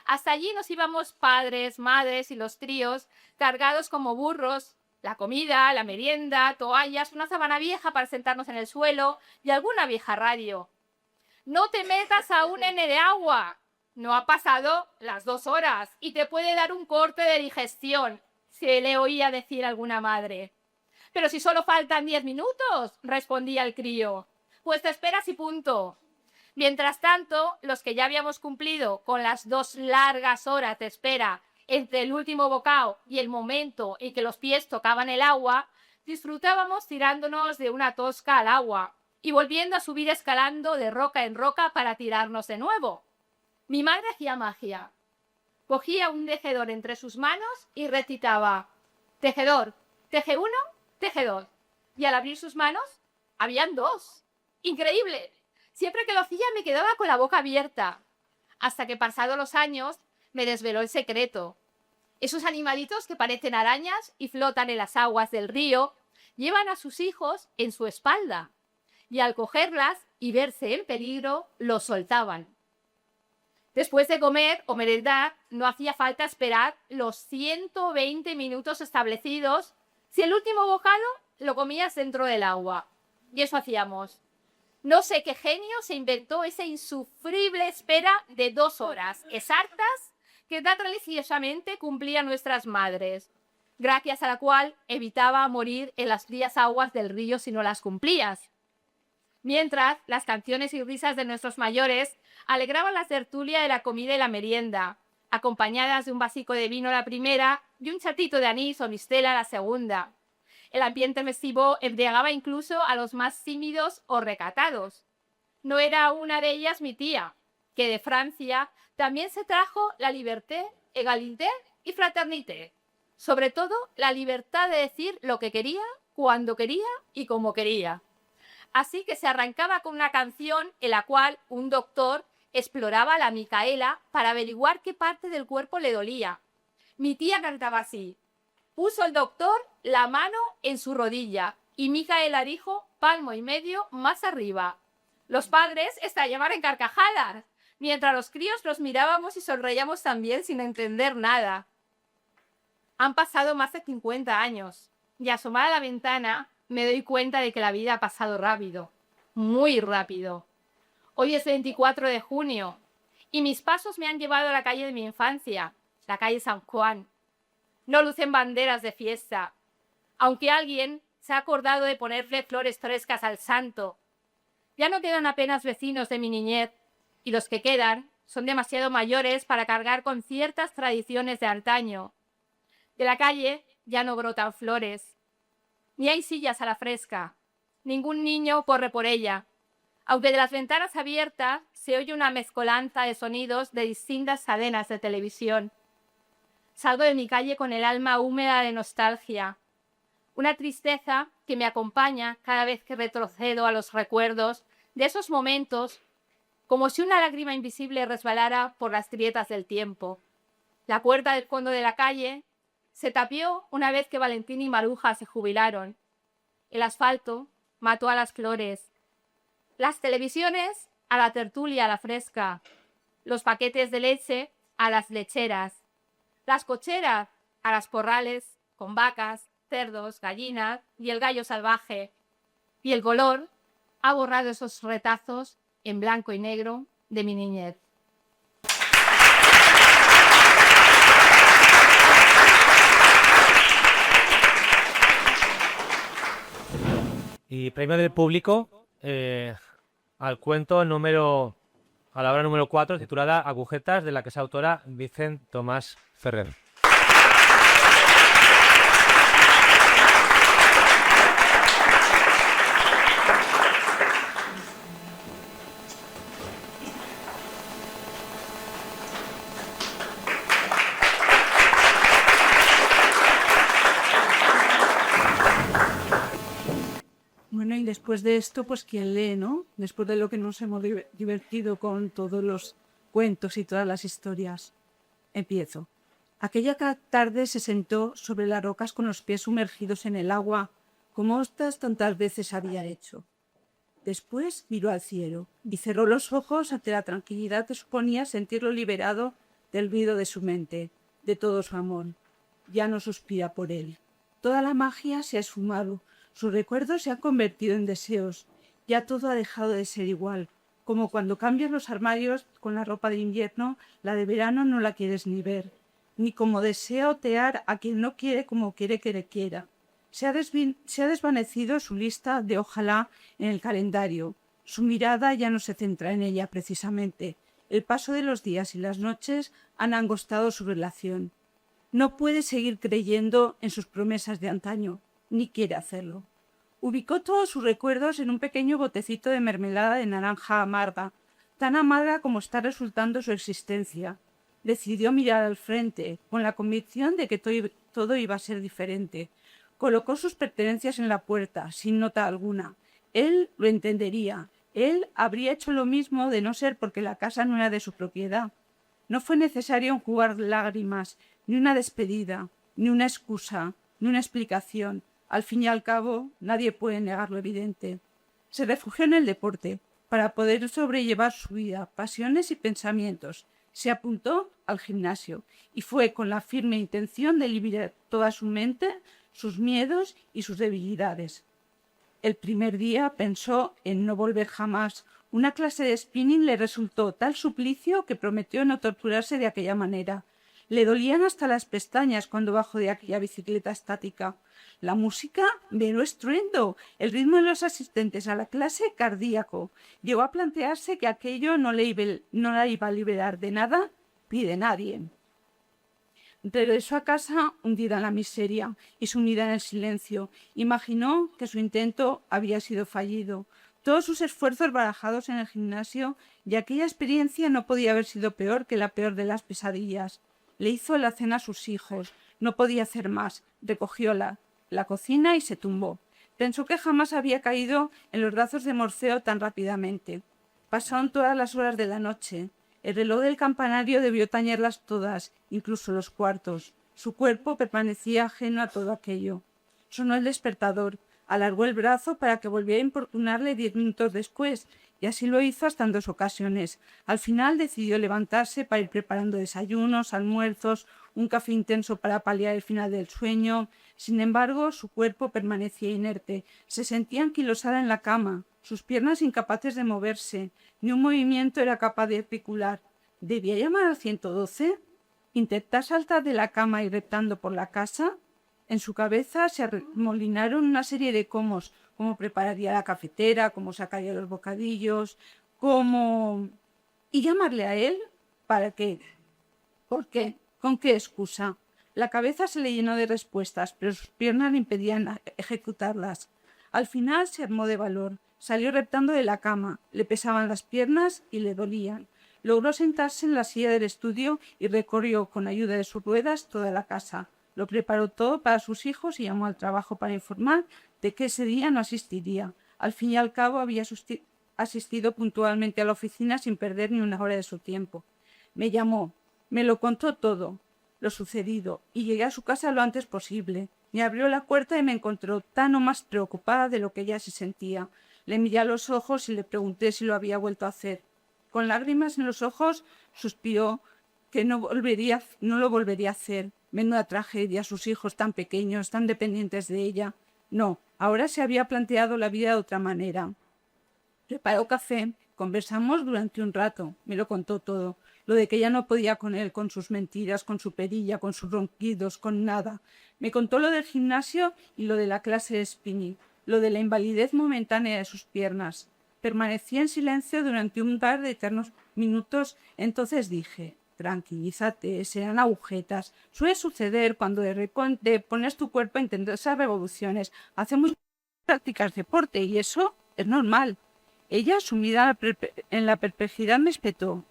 Hasta allí nos íbamos padres, madres y los tríos, cargados como burros, la comida, la merienda, toallas, una sábana vieja para sentarnos en el suelo y alguna vieja radio. No te metas aún en el agua. No ha pasado las 2 horas y te puede dar un corte de digestión, se le oía decir a alguna madre. Pero si solo faltan 10 minutos, respondía el crío. Pues te esperas y punto. Mientras tanto, los que ya habíamos cumplido con las 2 largas horas de espera entre el último bocado y el momento en que los pies tocaban el agua, disfrutábamos tirándonos de una tosca al agua y volviendo a subir escalando de roca en roca para tirarnos de nuevo. Mi madre hacía magia. Cogía un tejedor entre sus manos y recitaba: tejedor, teje 1, teje 2. Y al abrir sus manos, habían 2. ¡Increíble! Siempre que lo hacía me quedaba con la boca abierta. Hasta que pasados los años me desveló el secreto. Esos animalitos que parecen arañas y flotan en las aguas del río llevan a sus hijos en su espalda. Y al cogerlas y verse en peligro, los soltaban. Después de comer o merendar, no hacía falta esperar los 120 minutos establecidos si el último bocado lo comías dentro del agua. Y eso hacíamos. No sé qué genio se inventó esa insufrible espera de 2 horas exactas que tan religiosamente cumplían nuestras madres, gracias a la cual evitaba morir en las frías aguas del río si no las cumplías. Mientras, las canciones y risas de nuestros mayores alegraban la tertulia de la comida y la merienda, acompañadas de un vasico de vino la primera y un chatito de anís o mistela la segunda. El ambiente festivo embriagaba incluso a los más tímidos o recatados. No era una de ellas mi tía, que de Francia también se trajo la liberté, égalité y fraternité. Sobre todo, la libertad de decir lo que quería, cuando quería y como quería. Así que se arrancaba con una canción en la cual un doctor exploraba a la Micaela para averiguar qué parte del cuerpo le dolía. Mi tía cantaba así: puso el doctor la mano en su rodilla y Micaela dijo palmo y medio más arriba. Los padres estallaban en carcajadas, mientras los críos los mirábamos y sonreíamos también sin entender nada. Han pasado más de 50 años y asomada a la ventana me doy cuenta de que la vida ha pasado rápido, muy rápido. Hoy es 24 de junio y mis pasos me han llevado a la calle de mi infancia, la calle San Juan. No lucen banderas de fiesta, aunque alguien se ha acordado de ponerle flores frescas al santo. Ya no quedan apenas vecinos de mi niñez y los que quedan son demasiado mayores para cargar con ciertas tradiciones de antaño. De la calle ya no brotan flores, ni hay sillas a la fresca. Ningún niño corre por ella, aunque de las ventanas abiertas se oye una mezcolanza de sonidos de distintas cadenas de televisión. Salgo de mi calle con el alma húmeda de nostalgia, una tristeza que me acompaña cada vez que retrocedo a los recuerdos de esos momentos, como si una lágrima invisible resbalara por las grietas del tiempo. La puerta del fondo de la calle se tapió una vez que Valentín y Maruja se jubilaron. El asfalto mató a las flores. Las televisiones a la tertulia a la fresca. Los paquetes de leche a las lecheras. Las cocheras a las porrales con vacas, cerdos, gallinas y el gallo salvaje. Y el color ha borrado esos retazos en blanco y negro de mi niñez. Y premio del público al cuento a la obra número 4, titulada Agujetas, de la que es autora Vicent Tomás Ferrer. Bueno, y después de esto, pues ¿quién lee, no? Después de lo que nos hemos divertido con todos los cuentos y todas las historias. Empiezo. Aquella tarde se sentó sobre las rocas con los pies sumergidos en el agua, como otras tantas veces había hecho. Después miró al cielo y cerró los ojos ante la tranquilidad que suponía sentirlo liberado del ruido de su mente, de todo su amor. Ya no suspira por él. Toda la magia se ha esfumado. Sus recuerdos se han convertido en deseos. Ya todo ha dejado de ser igual. Como cuando cambias los armarios con la ropa de invierno, la de verano no la quieres ni ver. Ni como desea otear a quien no quiere como quiere que le quiera. Se ha desvanecido su lista de ojalá en el calendario. Su mirada ya no se centra en ella precisamente. El paso de los días y las noches han angostado su relación. No puede seguir creyendo en sus promesas de antaño. Ni quiere hacerlo. Ubicó todos sus recuerdos en un pequeño botecito de mermelada de naranja amarga, tan amarga como está resultando su existencia. Decidió mirar al frente, con la convicción de que todo iba a ser diferente. Colocó sus pertenencias en la puerta, sin nota alguna. Él lo entendería. Él habría hecho lo mismo de no ser porque la casa no era de su propiedad. No fue necesario enjugar lágrimas, ni una despedida, ni una excusa, ni una explicación. Al fin y al cabo, nadie puede negar lo evidente. Se refugió en el deporte, para poder sobrellevar su vida, pasiones y pensamientos. Se apuntó al gimnasio y fue con la firme intención de liberar toda su mente, sus miedos y sus debilidades. El primer día pensó en no volver jamás. Una clase de spinning le resultó tal suplicio que prometió no torturarse de aquella manera. Le dolían hasta las pestañas cuando bajó de aquella bicicleta estática. La música mero estruendo, el ritmo de los asistentes a la clase cardíaco. Llegó a plantearse que aquello no la iba a liberar de nada ni de nadie. Regresó a casa hundida en la miseria y sumida en el silencio. Imaginó que su intento había sido fallido. Todos sus esfuerzos barajados en el gimnasio y aquella experiencia no podía haber sido peor que la peor de las pesadillas. Le hizo la cena a sus hijos. No podía hacer más. Recogió la cocina y se tumbó. Pensó que jamás había caído en los brazos de Morfeo tan rápidamente. Pasaron todas las horas de la noche. El reloj del campanario debió tañerlas todas, incluso los cuartos. Su cuerpo permanecía ajeno a todo aquello. Sonó el despertador. Alargó el brazo para que volviera a importunarle 10 minutos después, y así lo hizo hasta en 2 ocasiones. Al final decidió levantarse para ir preparando desayunos, almuerzos, un café intenso para paliar el final del sueño. Sin embargo, su cuerpo permanecía inerte. Se sentía anquilosada en la cama, sus piernas incapaces de moverse. Ni un movimiento era capaz de articular. ¿Debía llamar al 112? ¿Intentar saltar de la cama y reptando por la casa? En su cabeza se arremolinaron una serie de cómo prepararía la cafetera, cómo sacaría los bocadillos, cómo... ¿Y llamarle a él? ¿Para qué? ¿Por qué? ¿Con qué excusa? La cabeza se le llenó de respuestas, pero sus piernas le impedían ejecutarlas. Al final se armó de valor. Salió reptando de la cama. Le pesaban las piernas y le dolían. Logró sentarse en la silla del estudio y recorrió con ayuda de sus ruedas toda la casa. Lo preparó todo para sus hijos y llamó al trabajo para informar de que ese día no asistiría. Al fin y al cabo había asistido puntualmente a la oficina sin perder ni una hora de su tiempo. Me llamó, me lo contó todo, lo sucedido, y llegué a su casa lo antes posible. Me abrió la puerta y me encontró tan o más preocupada de lo que ella se sentía. Le miré a los ojos y le pregunté si lo había vuelto a hacer. Con lágrimas en los ojos suspiró que no lo volvería a hacer. Menuda tragedia, sus hijos tan pequeños, tan dependientes de ella. No, ahora se había planteado la vida de otra manera. Preparó café, conversamos durante un rato, me lo contó todo. Lo de que ella no podía con él, con sus mentiras, con su perilla, con sus ronquidos, con nada. Me contó lo del gimnasio y lo de la clase de spinning, lo de la invalidez momentánea de sus piernas. Permanecí en silencio durante un par de eternos minutos, entonces dije... Tranquilízate, serán agujetas. Suele suceder cuando de repente pones tu cuerpo a intentar esas revoluciones. Hacemos prácticas de deporte y eso es normal. Ella, sumida en la perplejidad, me espetó.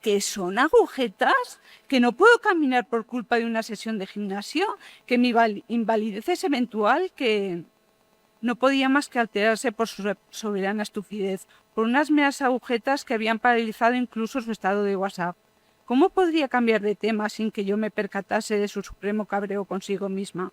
¿Qué son agujetas? ¿Que no puedo caminar por culpa de una sesión de gimnasio? ¿Que mi invalidez es eventual? ¿Que...? No podía más que alterarse por su soberana estupidez, por unas meras agujetas que habían paralizado incluso su estado de WhatsApp. ¿Cómo podría cambiar de tema sin que yo me percatase de su supremo cabreo consigo misma?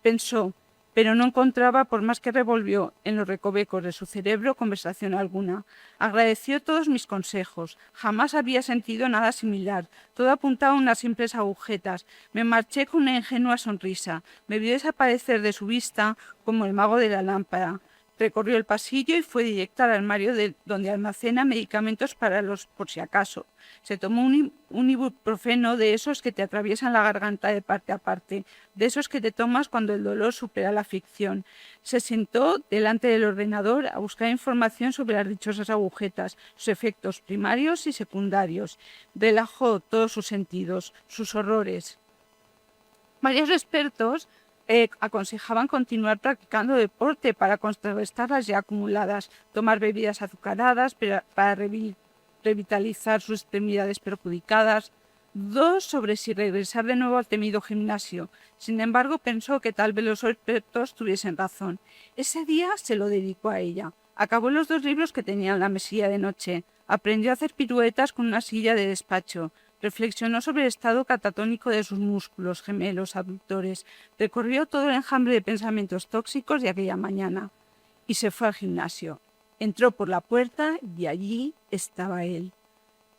Pensó, pero no encontraba, por más que revolvió en los recovecos de su cerebro, conversación alguna. Agradeció todos mis consejos. Jamás había sentido nada similar. Todo apuntaba a unas simples agujetas. Me marché con una ingenua sonrisa. Me vio desaparecer de su vista como el mago de la lámpara. Recorrió el pasillo y fue directa al armario donde almacena medicamentos para los por si acaso. Se tomó un ibuprofeno de esos que te atraviesan la garganta de parte a parte, de esos que te tomas cuando el dolor supera la aflicción. Se sentó delante del ordenador a buscar información sobre las dichosas agujetas, sus efectos primarios y secundarios. Relajó todos sus sentidos, sus horrores. Varios expertos aconsejaban continuar practicando deporte para contrarrestar las ya acumuladas, tomar bebidas azucaradas para revitalizar sus extremidades perjudicadas. Dudó sobre si regresar de nuevo al temido gimnasio. Sin embargo, pensó que tal vez los expertos tuviesen razón. Ese día se lo dedicó a ella. Acabó los 2 libros que tenía en la mesilla de noche. Aprendió a hacer piruetas con una silla de despacho. Reflexionó sobre el estado catatónico de sus músculos, gemelos, abductores. Recorrió todo el enjambre de pensamientos tóxicos de aquella mañana. Y se fue al gimnasio. Entró por la puerta y allí estaba él.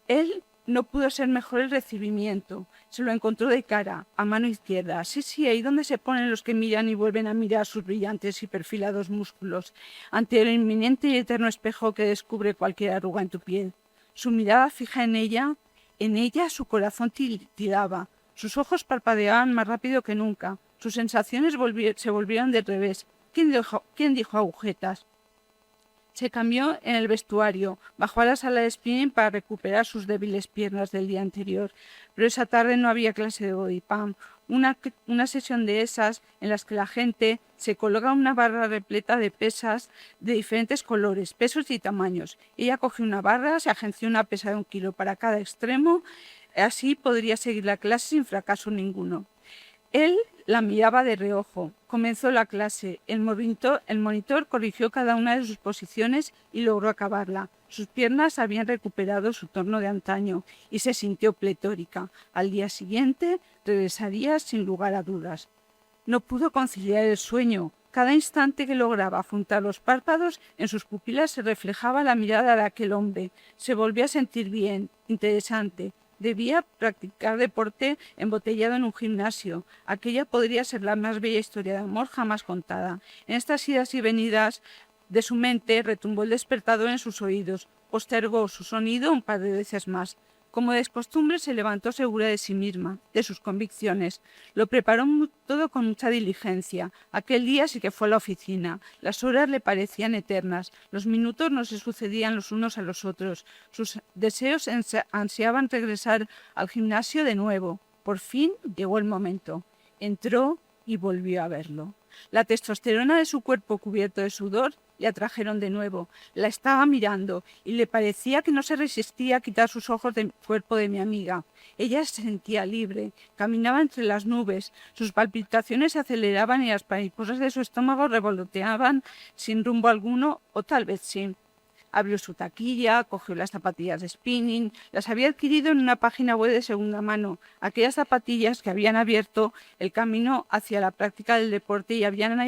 Él no pudo ser mejor el recibimiento. Se lo encontró de cara, a mano izquierda. Sí, ahí donde se ponen los que miran y vuelven a mirar sus brillantes y perfilados músculos, ante el inminente y eterno espejo que descubre cualquier arruga en tu piel. Su mirada fija en ella su corazón titilaba, sus ojos parpadeaban más rápido que nunca, sus sensaciones se volvieron del revés. ¿Quién dijo agujetas? Se cambió en el vestuario, bajó a la sala de spinning para recuperar sus débiles piernas del día anterior, pero esa tarde no había clase de body pump, una sesión de esas en las que la gente se coloca una barra repleta de pesas de diferentes colores, pesos y tamaños. Ella cogió una barra, se agenció una pesa de 1 kilo para cada extremo, así podría seguir la clase sin fracaso ninguno. Él la miraba de reojo. Comenzó la clase. El monitor corrigió cada una de sus posiciones y logró acabarla. Sus piernas habían recuperado su tono de antaño y se sintió pletórica. Al día siguiente regresaría sin lugar a dudas. No pudo conciliar el sueño. Cada instante que lograba juntar los párpados, en sus pupilas se reflejaba la mirada de aquel hombre. Se volvió a sentir bien, interesante. Debía practicar deporte embotellado en un gimnasio. Aquella podría ser la más bella historia de amor jamás contada. En estas idas y venidas de su mente retumbó el despertador en sus oídos. Postergó su sonido un par de veces más. Como de costumbre, se levantó segura de sí misma, de sus convicciones. Lo preparó todo con mucha diligencia. Aquel día sí que fue a la oficina. Las horas le parecían eternas. Los minutos no se sucedían los unos a los otros. Sus deseos ansiaban regresar al gimnasio de nuevo. Por fin llegó el momento. Entró y volvió a verlo. La testosterona de su cuerpo cubierto de sudor le atrajeron de nuevo. La estaba mirando y le parecía que no se resistía a quitar sus ojos del cuerpo de mi amiga. Ella se sentía libre, caminaba entre las nubes, sus palpitaciones se aceleraban y las mariposas de su estómago revoloteaban sin rumbo alguno, o tal vez sí. Abrió su taquilla, cogió las zapatillas de spinning, las había adquirido en una página web de segunda mano, aquellas zapatillas que habían abierto el camino hacia la práctica del deporte y habían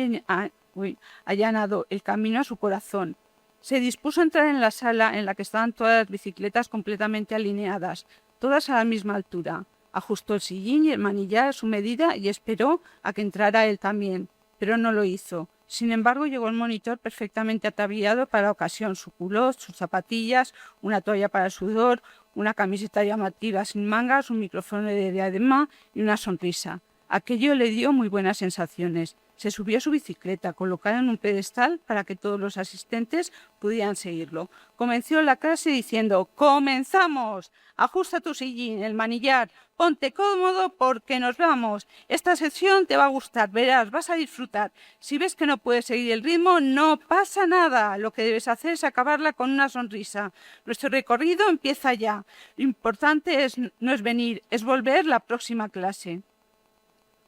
allanado el camino a su corazón. Se dispuso a entrar en la sala en la que estaban todas las bicicletas completamente alineadas, todas a la misma altura. Ajustó el sillín y el manillar a su medida y esperó a que entrara él también, pero no lo hizo. Sin embargo, llegó el monitor perfectamente ataviado para la ocasión, su culot, sus zapatillas, una toalla para el sudor, una camiseta llamativa sin mangas, un micrófono de diadema y una sonrisa. Aquello le dio muy buenas sensaciones. Se subió a su bicicleta, colocada en un pedestal para que todos los asistentes pudieran seguirlo. Comenzó la clase diciendo: «¡Comenzamos! Ajusta tu sillín, el manillar, ponte cómodo porque nos vamos. Esta sección te va a gustar, verás, vas a disfrutar. Si ves que no puedes seguir el ritmo, no pasa nada. Lo que debes hacer es acabarla con una sonrisa. Nuestro recorrido empieza ya. Lo importante no es venir, es volver la próxima clase».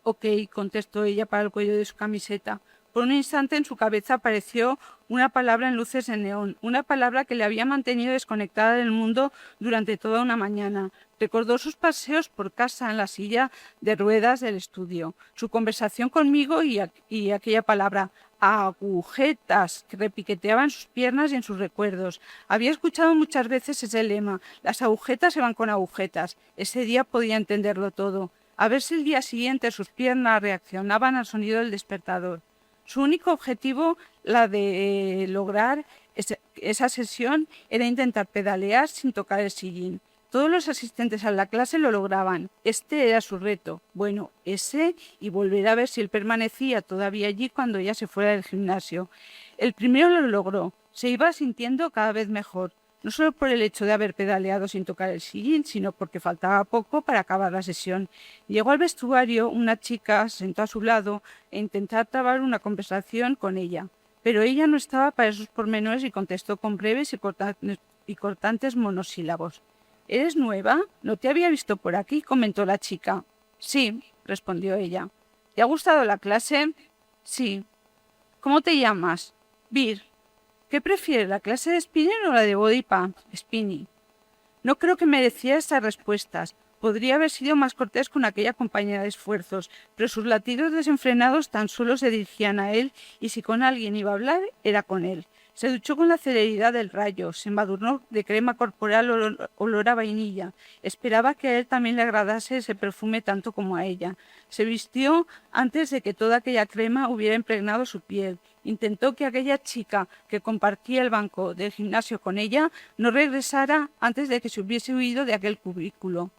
«Ok», contestó ella para el cuello de su camiseta. Por un instante en su cabeza apareció una palabra en luces de neón, una palabra que le había mantenido desconectada del mundo durante toda una mañana. Recordó sus paseos por casa en la silla de ruedas del estudio, su conversación conmigo y aquella palabra, agujetas, que repiqueteaba en sus piernas y en sus recuerdos. Había escuchado muchas veces ese lema: las agujetas se van con agujetas. Ese día podía entenderlo todo. A ver si el día siguiente sus piernas reaccionaban al sonido del despertador. Su único objetivo, la de lograr esa sesión, era intentar pedalear sin tocar el sillín. Todos los asistentes a la clase lo lograban. Este era su reto. Bueno, ese, y volver a ver si él permanecía todavía allí cuando ella se fuera del gimnasio. El primero lo logró. Se iba sintiendo cada vez mejor. No solo por el hecho de haber pedaleado sin tocar el sillín, sino porque faltaba poco para acabar la sesión. Llegó al vestuario, una chica se sentó a su lado e intentó trabar una conversación con ella. Pero ella no estaba para esos pormenores y contestó con breves y cortantes monosílabos. «¿Eres nueva? No te había visto por aquí», comentó la chica. «Sí», respondió ella. «¿Te ha gustado la clase?» «Sí». «¿Cómo te llamas?» «Bir». «¿Qué prefieres, la clase de spinning o la de body pump?» «Spinning». No creo que mereciera estas respuestas. Podría haber sido más cortés con aquella compañera de esfuerzos, pero sus latidos desenfrenados tan solo se dirigían a él, y si con alguien iba a hablar, era con él. Se duchó con la celeridad del rayo, se embadurnó de crema corporal olor a vainilla. Esperaba que a él también le agradase ese perfume tanto como a ella. Se vistió antes de que toda aquella crema hubiera impregnado su piel. Intentó que aquella chica que compartía el banco del gimnasio con ella no regresara antes de que se hubiese huido de aquel cubículo.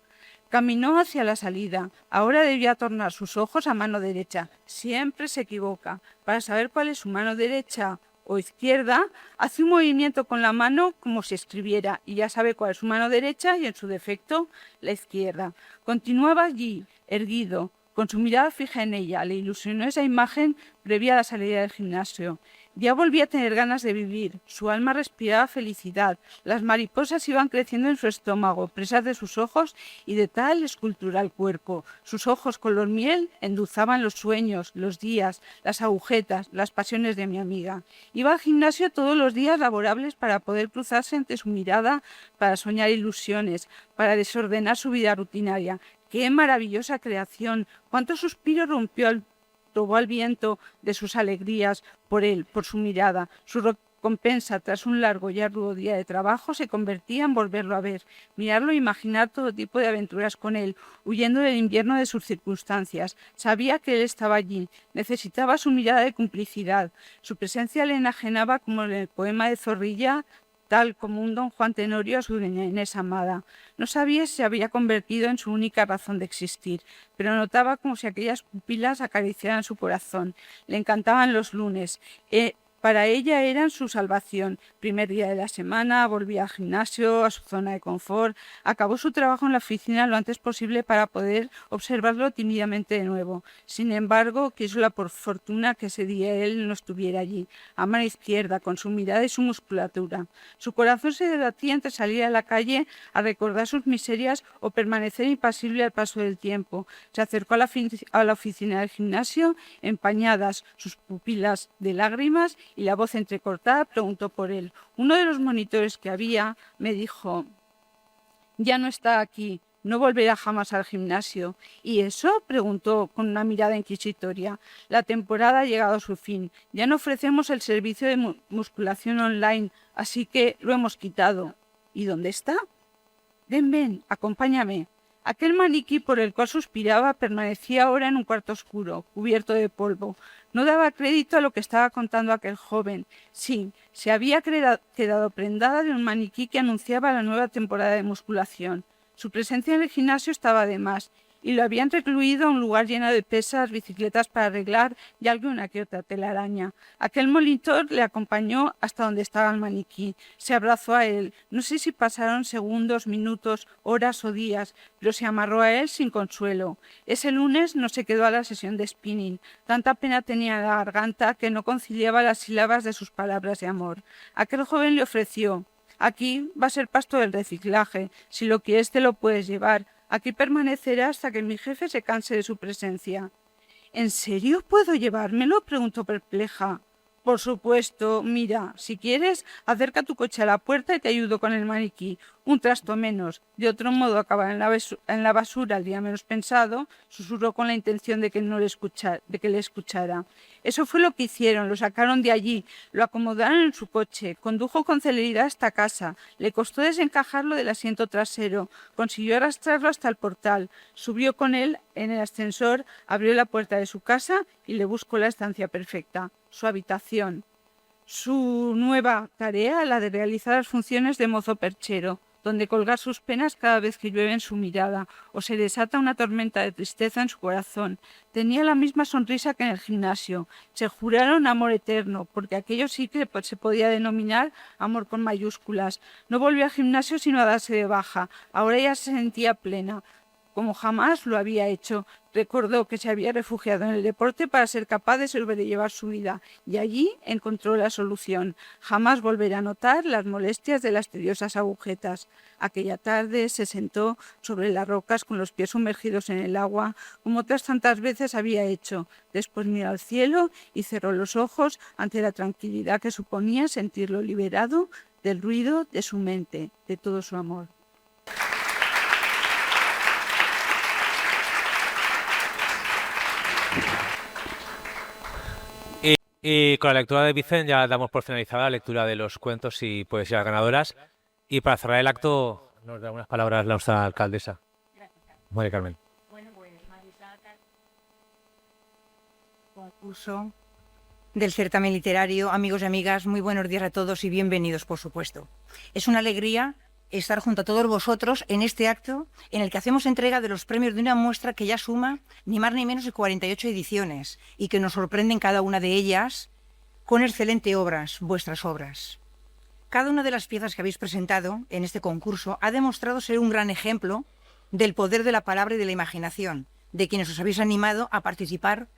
Caminó hacia la salida. Ahora debía tornar sus ojos a mano derecha. Siempre se equivoca. Para saber cuál es su mano derecha o izquierda, hace un movimiento con la mano como si escribiera y ya sabe cuál es su mano derecha y, en su defecto, la izquierda. Continuaba allí, erguido, con su mirada fija en ella. Le ilusionó esa imagen previa a la salida del gimnasio. Ya volvía a tener ganas de vivir, su alma respiraba felicidad, las mariposas iban creciendo en su estómago, presas de sus ojos y de tal escultural cuerpo. Sus ojos color miel endulzaban los sueños, los días, las agujetas, las pasiones de mi amiga. Iba al gimnasio todos los días laborables para poder cruzarse ante su mirada, para soñar ilusiones, para desordenar su vida rutinaria. ¡Qué maravillosa creación! ¡Cuántos suspiros rompió al viento de sus alegrías por él, por su mirada! Su recompensa tras un largo y arduo día de trabajo se convertía en volverlo a ver, mirarlo e imaginar todo tipo de aventuras con él, huyendo del invierno de sus circunstancias. Sabía que él estaba allí, necesitaba su mirada de complicidad. Su presencia le enajenaba como en el poema de Zorrilla, tal como un don Juan Tenorio a su doña Inés amada. No sabía si se había convertido en su única razón de existir, pero notaba como si aquellas pupilas acariciaran su corazón. Le encantaban los lunes. Para ella eran su salvación. Primer día de la semana, volvía al gimnasio, a su zona de confort. Acabó su trabajo en la oficina lo antes posible para poder observarlo tímidamente de nuevo. Sin embargo, quiso la por fortuna que ese día él no estuviera allí, a mano izquierda, con su mirada y su musculatura. Su corazón se debatía entre salir a la calle a recordar sus miserias o permanecer impasible al paso del tiempo. Se acercó a la oficina del gimnasio, empañadas sus pupilas de lágrimas, y la voz entrecortada preguntó por él. Uno de los monitores que había me dijo: «Ya no está aquí, no volverá jamás al gimnasio». «¿Y eso?», preguntó con una mirada inquisitoria. «La temporada ha llegado a su fin. Ya no ofrecemos el servicio de musculación online, así que lo hemos quitado». «¿Y dónde está?». «Ven, acompáñame». Aquel maniquí por el cual suspiraba permanecía ahora en un cuarto oscuro, cubierto de polvo. No daba crédito a lo que estaba contando aquel joven. Sí, se había quedado prendada de un maniquí que anunciaba la nueva temporada de musculación. Su presencia en el gimnasio estaba de más, y lo habían recluido a un lugar lleno de pesas, bicicletas para arreglar y alguna que otra telaraña. Aquel monitor le acompañó hasta donde estaba el maniquí. Se abrazó a él. No sé si pasaron segundos, minutos, horas o días, pero se amarró a él sin consuelo. Ese lunes no se quedó a la sesión de spinning. Tanta pena tenía en la garganta que no conciliaba las sílabas de sus palabras de amor. Aquel joven le ofreció: «Aquí va a ser pasto del reciclaje. Si lo quieres te lo puedes llevar. Aquí permanecerá hasta que mi jefe se canse de su presencia». «¿En serio puedo llevármelo?», preguntó perpleja. «Por supuesto. Mira, si quieres, acerca tu coche a la puerta y te ayudo con el maniquí. Un trasto menos. De otro modo acabará en la basura el día menos pensado», susurró con la intención de que le escuchara. Eso fue lo que hicieron. Lo sacaron de allí, lo acomodaron en su coche, condujo con celeridad hasta casa. Le costó desencajarlo del asiento trasero, consiguió arrastrarlo hasta el portal, subió con él en el ascensor, abrió la puerta de su casa y le buscó la estancia perfecta, su habitación. Su nueva tarea, la de realizar las funciones de mozo perchero, donde colgar sus penas cada vez que llueve en su mirada o se desata una tormenta de tristeza en su corazón. Tenía la misma sonrisa que en el gimnasio. Se juraron amor eterno, porque aquello sí que se podía denominar amor con mayúsculas. No volvió al gimnasio sino a darse de baja. Ahora ya se sentía plena, como jamás lo había hecho. Recordó que se había refugiado en el deporte para ser capaz de sobrellevar su vida, y allí encontró la solución. Jamás volverá a notar las molestias de las tediosas agujetas. Aquella tarde se sentó sobre las rocas con los pies sumergidos en el agua, como otras tantas veces había hecho. Después miró al cielo y cerró los ojos ante la tranquilidad que suponía sentirlo liberado del ruido de su mente, de todo su amor. Y con la lectura de Vicent ya damos por finalizada la lectura de los cuentos y poesías ganadoras. Y para cerrar el acto, nos da unas palabras la nuestra alcaldesa. María Carmen. Bueno, pues concurso del certamen literario. Amigos y amigas, muy buenos días a todos y bienvenidos, por supuesto. Es una alegría estar junto a todos vosotros en este acto en el que hacemos entrega de los premios de una muestra que ya suma ni más ni menos de 48 ediciones y que nos sorprenden cada una de ellas con excelentes obras, vuestras obras. Cada una de las piezas que habéis presentado en este concurso ha demostrado ser un gran ejemplo del poder de la palabra y de la imaginación, de quienes os habéis animado a participar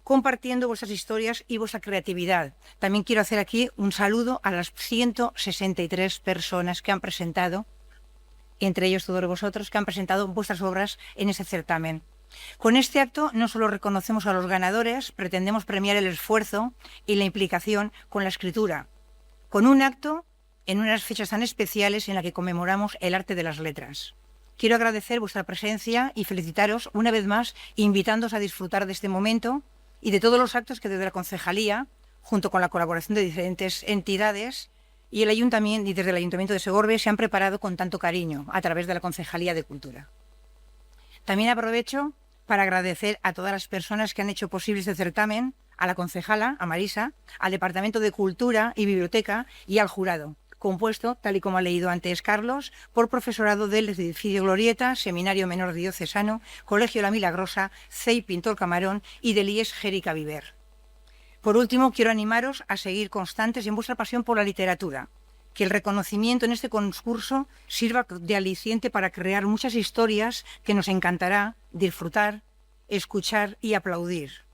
compartiendo vuestras historias y vuestra creatividad. También quiero hacer aquí un saludo a las 163 personas que han presentado, entre ellos todos vosotros, que han presentado vuestras obras en ese certamen. Con este acto no solo reconocemos a los ganadores, pretendemos premiar el esfuerzo y la implicación con la escritura, con un acto en unas fechas tan especiales en las que conmemoramos el arte de las letras. Quiero agradecer vuestra presencia y felicitaros una vez más, invitándoos a disfrutar de este momento y de todos los actos que desde la Concejalía, junto con la colaboración de diferentes entidades y desde el Ayuntamiento de Segorbe, se han preparado con tanto cariño a través de la Concejalía de Cultura. También aprovecho para agradecer a todas las personas que han hecho posible este certamen, a la concejala, a Marisa, al Departamento de Cultura y Biblioteca y al jurado, compuesto, tal y como ha leído antes Carlos, por profesorado del edificio Glorieta, Seminario Menor Diocesano, Colegio La Milagrosa, CEI Pintor Camarón y del IES Jérica Viver. Por último, quiero animaros a seguir constantes en vuestra pasión por la literatura, que el reconocimiento en este concurso sirva de aliciente para crear muchas historias que nos encantará disfrutar, escuchar y aplaudir.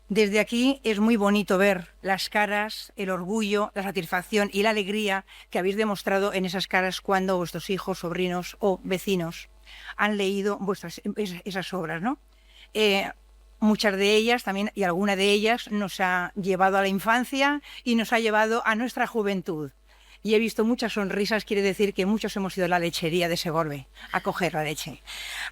Desde aquí es muy bonito ver las caras, el orgullo, la satisfacción y la alegría que habéis demostrado en esas caras cuando vuestros hijos, sobrinos o vecinos han leído esas obras, ¿no? Muchas de ellas también, y alguna de ellas, nos ha llevado a la infancia y nos ha llevado a nuestra juventud. Y he visto muchas sonrisas, quiere decir que muchos hemos ido a la lechería de Segorbe a coger la leche.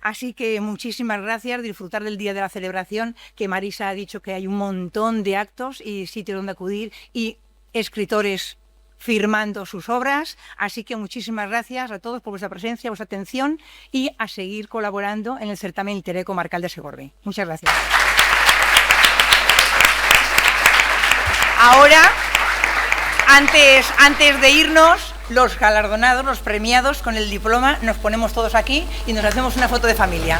Así que muchísimas gracias, disfrutar del día de la celebración, que Marisa ha dicho que hay un montón de actos y sitios donde acudir y escritores firmando sus obras. Así que muchísimas gracias a todos por vuestra presencia, vuestra atención y a seguir colaborando en el certamen literario comarcal de Segorbe. Muchas gracias. Ahora, antes de irnos, los galardonados, los premiados con el diploma, nos ponemos todos aquí y nos hacemos una foto de familia.